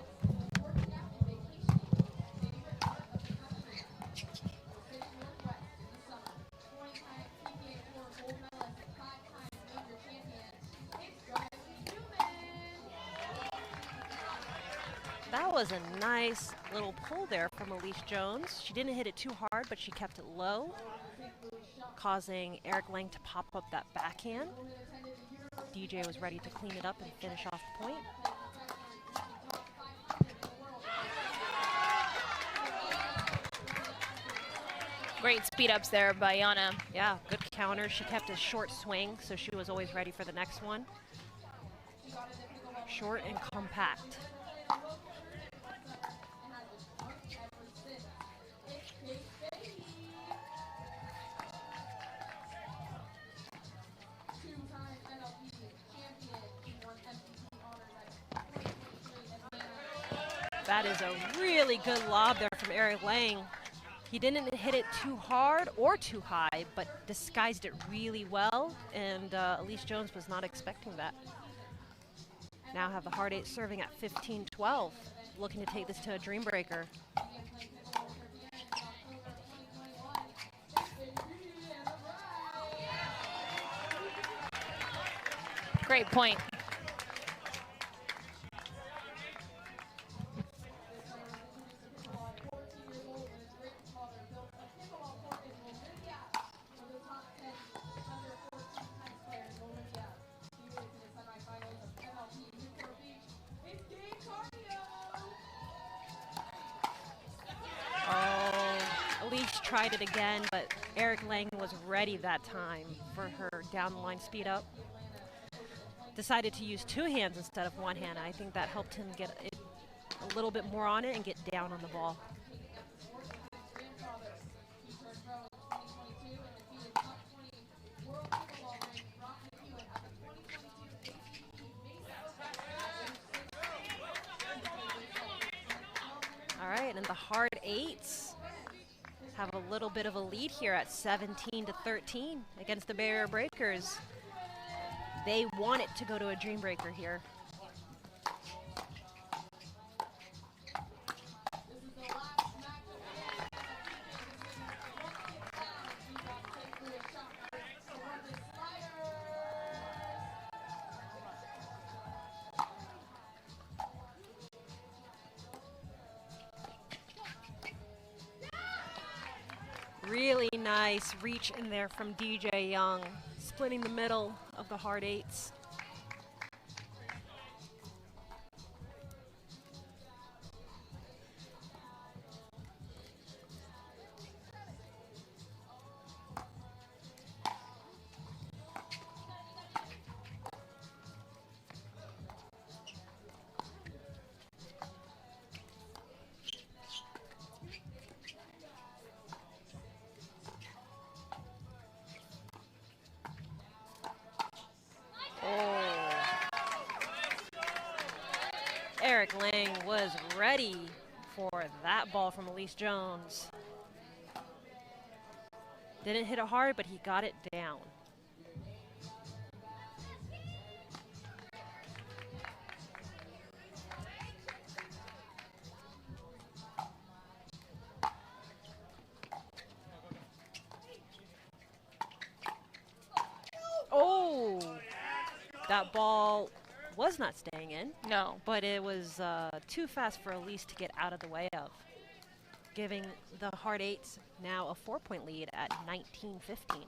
Speaker 1: That was a nice little pull there from Elise Jones. She didn't hit it too hard, but she kept it low, causing Eric Lang to pop up that backhand. DJ was ready to clean it up and finish off the point.
Speaker 2: Great speed ups there by Yana.
Speaker 1: Yeah, good counter. She kept a short swing, so she was always ready for the next one. Short and compact. That is a really good lob there from Eric Lang. He didn't hit it too hard or too high, but disguised it really well, and Elise Jones was not expecting that. Now have the hard 8 serving at 15-12, looking to take this to a dream breaker.
Speaker 2: Great point.
Speaker 1: Tried it again, but Eric Lang was ready that time for her down the line speed up. Decided to use 2 hands instead of 1 hand. I think that helped him get it a little bit more on it and get down on the ball. All right, and the hard 8s have a little bit of a lead here at 17-13 against the barrier breakers. They want it to go to a dream breaker here. Really nice reach in there from DJ Young, splitting the middle of the hard 8s. Eric Lang was ready for that ball from Elise Jones. Didn't hit it hard, but he got it down. Oh, that ball was not staying in.
Speaker 2: No.
Speaker 1: But it was too fast for Elise to get out of the way of, giving the hard 8s now a 4-point lead at 19-15.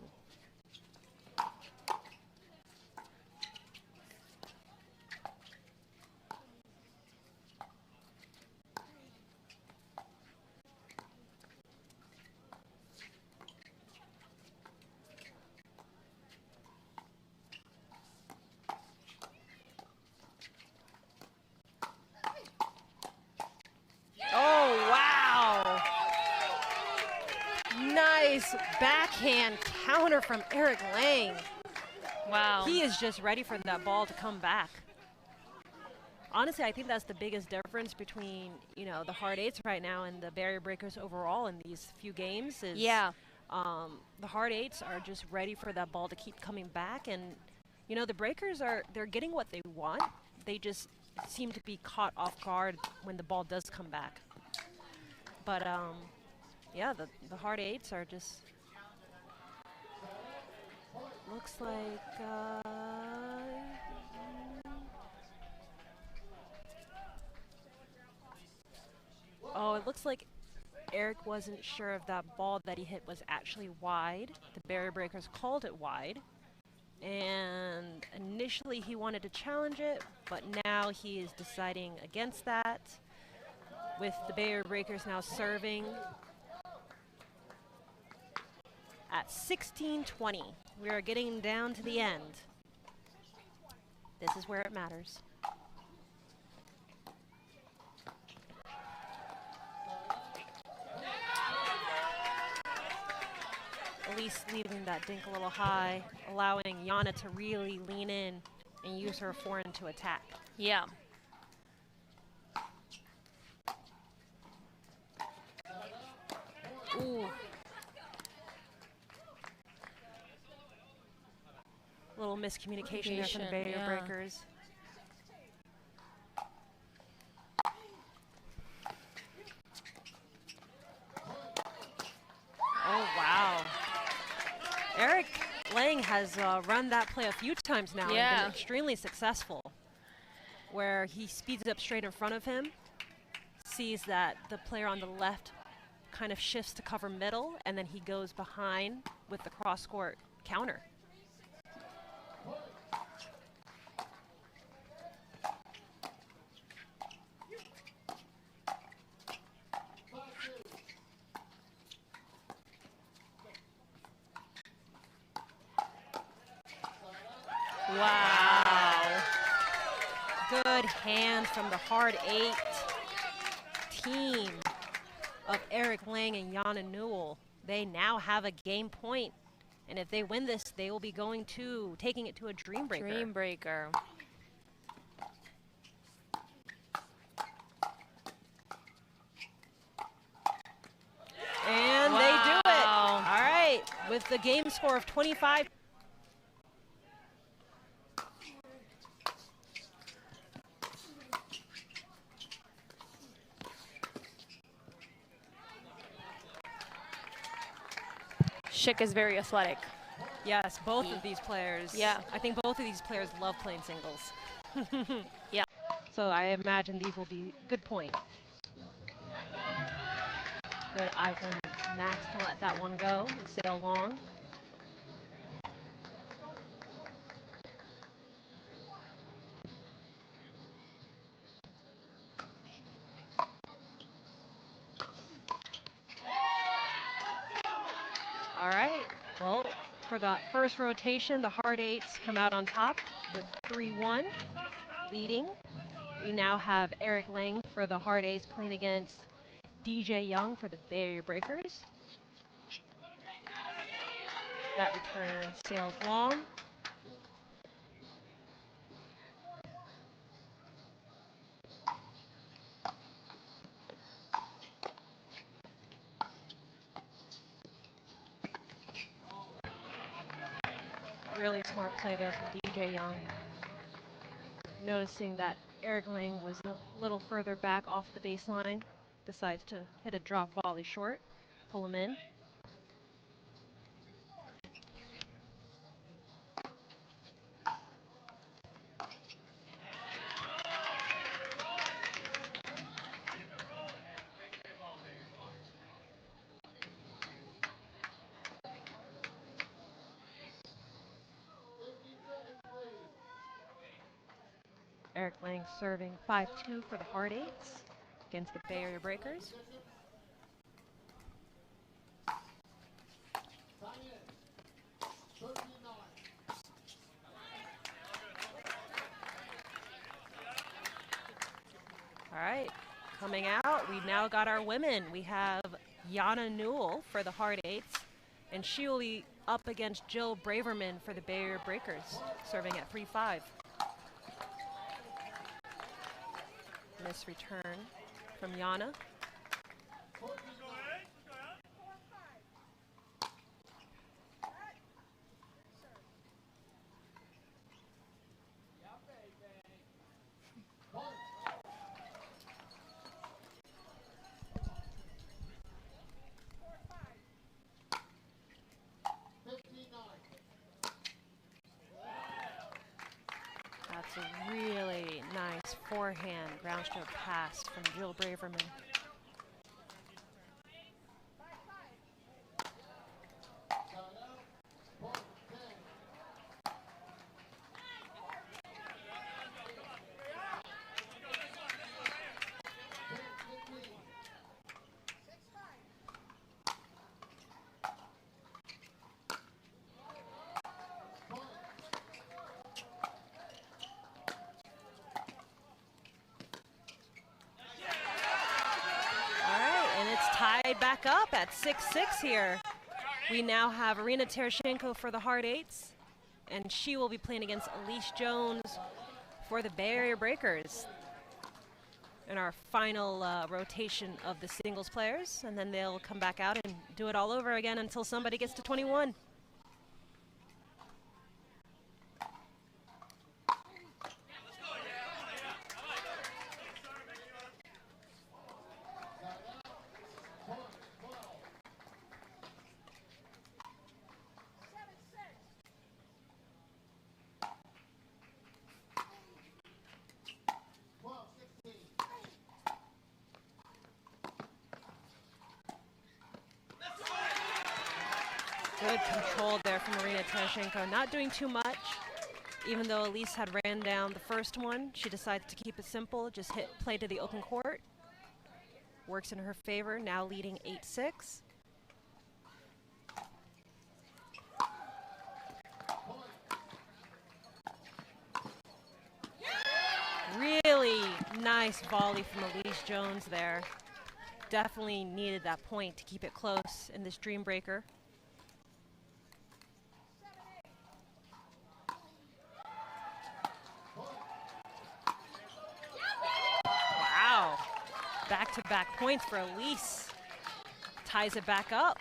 Speaker 1: Nice backhand counter from Eric Lang.
Speaker 2: Wow.
Speaker 1: He is just ready for that ball to come back. Honestly, I think that's the biggest difference between, you know, the hard eights right now and the barrier breakers overall in these few games is the hard eights are just ready for that ball to keep coming back, and you know, the breakers they're getting what they want. They just seem to be caught off guard when the ball does come back. But yeah, the hard eights are just looks like oh, it looks like Eric wasn't sure if that ball that he hit was actually wide. The barrier breakers called it wide. And initially he wanted to challenge it, but now he is deciding against that. With the barrier breakers now serving at 16-20. We are getting down to the end. This is where it matters. Elise leaving that dink a little high, allowing Yana to really lean in and use her forehand to attack.
Speaker 2: Yeah.
Speaker 1: Ooh. Little miscommunication there from the barrier breakers. Oh, wow. Eric Lang has run that play a few times now and been extremely successful, where he speeds up straight in front of him, sees that the player on the left kind of shifts to cover middle, and then he goes behind with the cross-court counter. Wow. Good hand from the hard eight team of Eric Lang and Yana Newell. They now have a game point, and if they win this, they will be taking it to a dream breaker.
Speaker 2: Dream breaker.
Speaker 1: And they do it. All right, with the game score of 25.
Speaker 2: Schick is very athletic.
Speaker 1: Yes, both of these players.
Speaker 2: Yeah.
Speaker 1: I think both of these players love playing singles.
Speaker 2: Yeah.
Speaker 1: So I imagine these will be good points. Good eye from Max to let that one go and sail long. All right, well, for the first rotation, the hard eights come out on top with 3-1 leading. We now have Eric Lang for the hard eights playing against DJ Young for the barrier breakers. That return sails long. Really smart play there from DJ Young. Noticing that Eric Lang was a little further back off the baseline, decides to hit a drop volley short, pull him in. Eric Lang serving 5-2 for the hard eights against the barrier breakers. All right, coming out, we now got our women. We have Yana Newell for the hard eights And she will be up against Jill Braverman for the Barrier Breakers, serving at 3-5. Miss return from Yana. That's a really nice forehand ground stroke pass from Jill Braverman. Back up at 6-6 here. We now have Irina Tereshchenko for the hard eights, and she will be playing against Elise Jones for the Barrier Breakers in our final rotation of the singles players, and then they'll come back out and do it all over again until somebody gets to 21. Good control there from Irina Tereshchenko. Not doing too much. Even though Elise had ran down the first one, she decided to keep it simple, just hit play to the open court. Works in her favor, now leading 8-6. Really nice volley from Elise Jones there. Definitely needed that point to keep it close in this Dream Breaker. Wow. Back-to-back points for Elise. Ties it back up.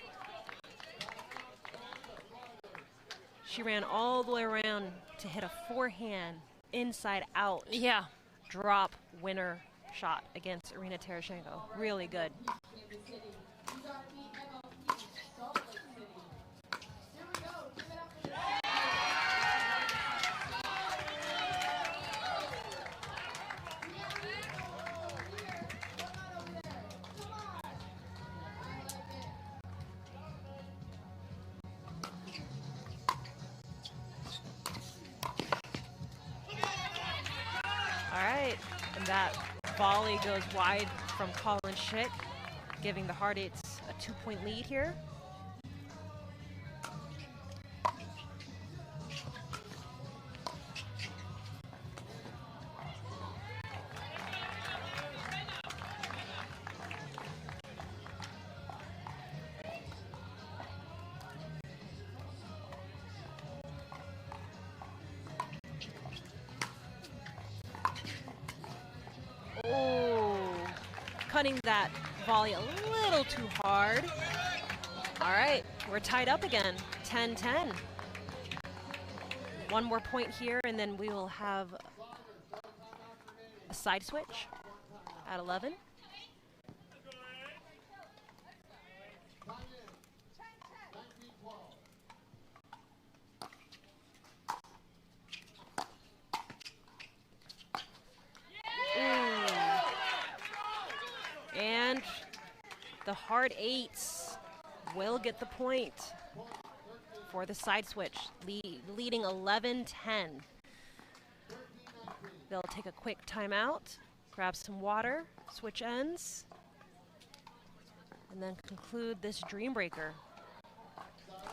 Speaker 1: She ran all the way around to hit a forehand inside out.
Speaker 2: Yeah.
Speaker 1: Drop winner shot against Irina Tereshchenko. Really good. And that volley goes wide from Colin Schick, giving the Hard Eights a 2-point lead here. Cutting that volley a little too hard. All right, we're tied up again, 10-10. One more point here, and then we will have a side switch at 11. And the Hard Eights will get the point for the side switch, leading 11-10. They'll take a quick timeout, grab some water, switch ends, and then conclude this Dream Breaker.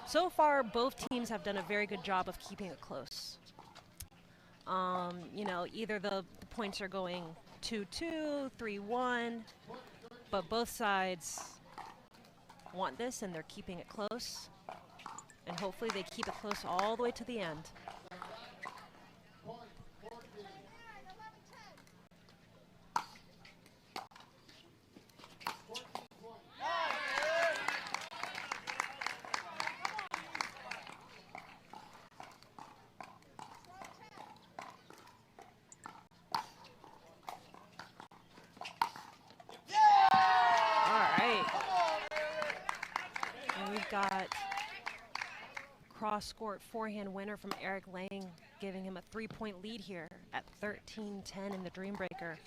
Speaker 1: So far, both teams have done a very good job of keeping it close. You know, either the points are going 2-2, 3-1, but both sides want this and they're keeping it close. and hopefully they keep it close all the way to the end. Got cross-court forehand winner from Eric Lang, giving him a 3-point lead here at 13-10 in the Dream Breaker.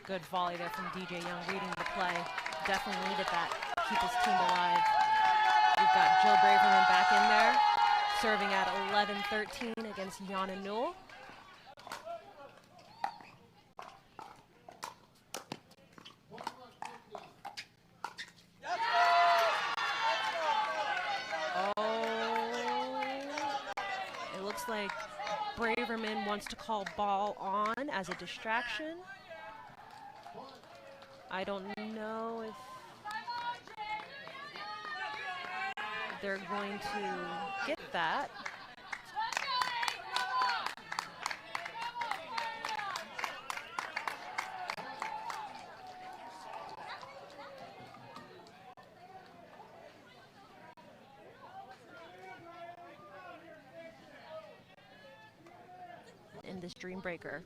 Speaker 1: Good volley there from DJ Young, reading the play. Definitely needed that to keep his team alive. We've got Jill Braverman back in there, serving at 11-13 against Yana Newell. Oh, it looks like Braverman wants to call ball on as a distraction. I don't know if they're going to get that. In this Dream Breaker.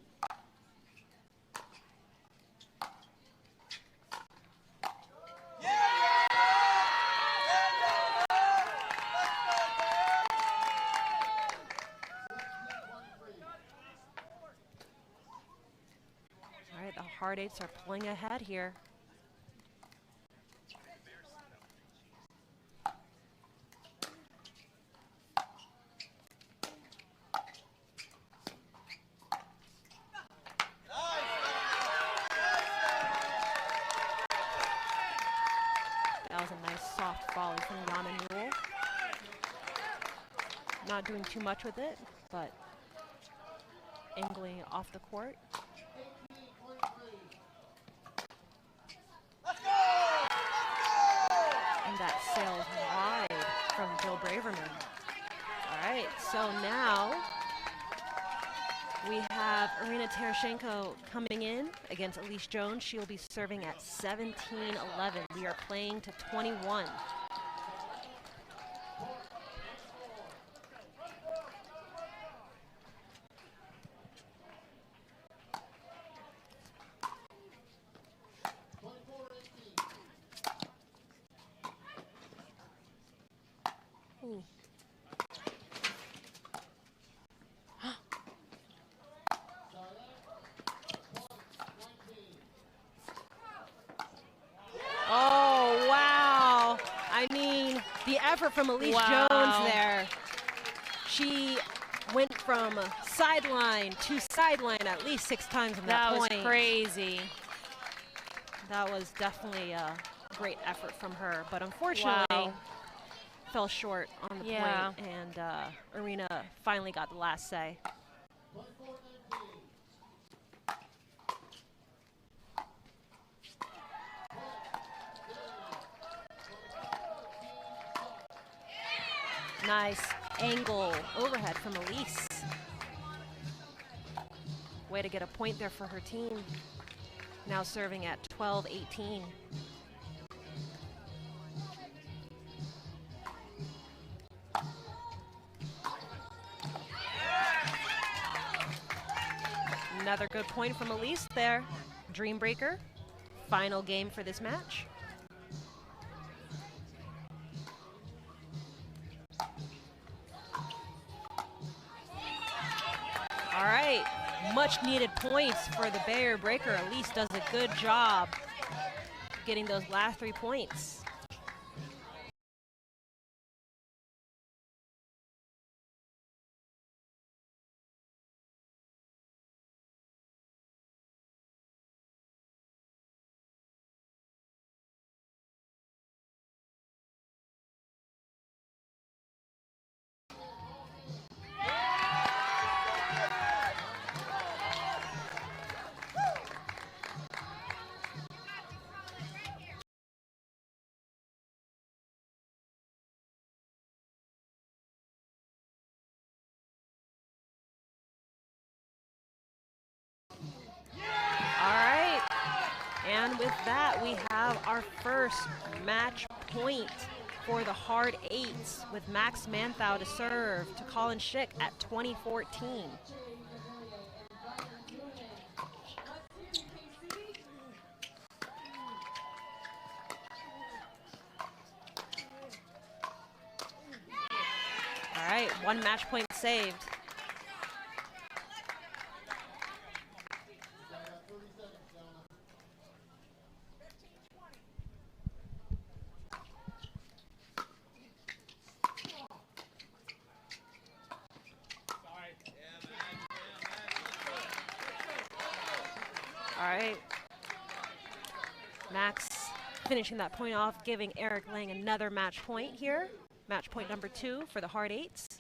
Speaker 1: Hard Eights are pulling ahead here. That was a nice soft volley from Yana Newell. Not doing too much with it, but angling off the court. And that sails wide from Jill Braverman. All right, so now we have Irina Tereshchenko coming in against Elise Jones. She'll be serving at 17-11. We are playing to 21. Oh, wow. I mean, the effort from Elise Jones there. She went from sideline to sideline at least 6 times in that point.
Speaker 2: That was crazy.
Speaker 1: That was definitely a great effort from her, but unfortunately fell short on the point, and Irina finally got the last say. Nice angle overhead from Elise. Way to get a point there for her team. Now serving at 12-18. Another good point from Elise there. Dream Breaker, final game for this match. All right, much needed points for the Bayer Breaker. Elise does a good job getting those last 3 points. And with that, we have our first match point for the hard eights with Max Manthau to serve to Colin Schick at 2014. All right, one match point saved. All right. Max finishing that point off, giving Eric Lang another match point here. Match point number 2 for the hard eights.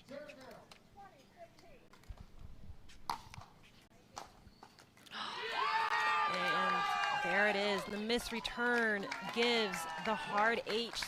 Speaker 1: And there it is. The miss return gives the hard eights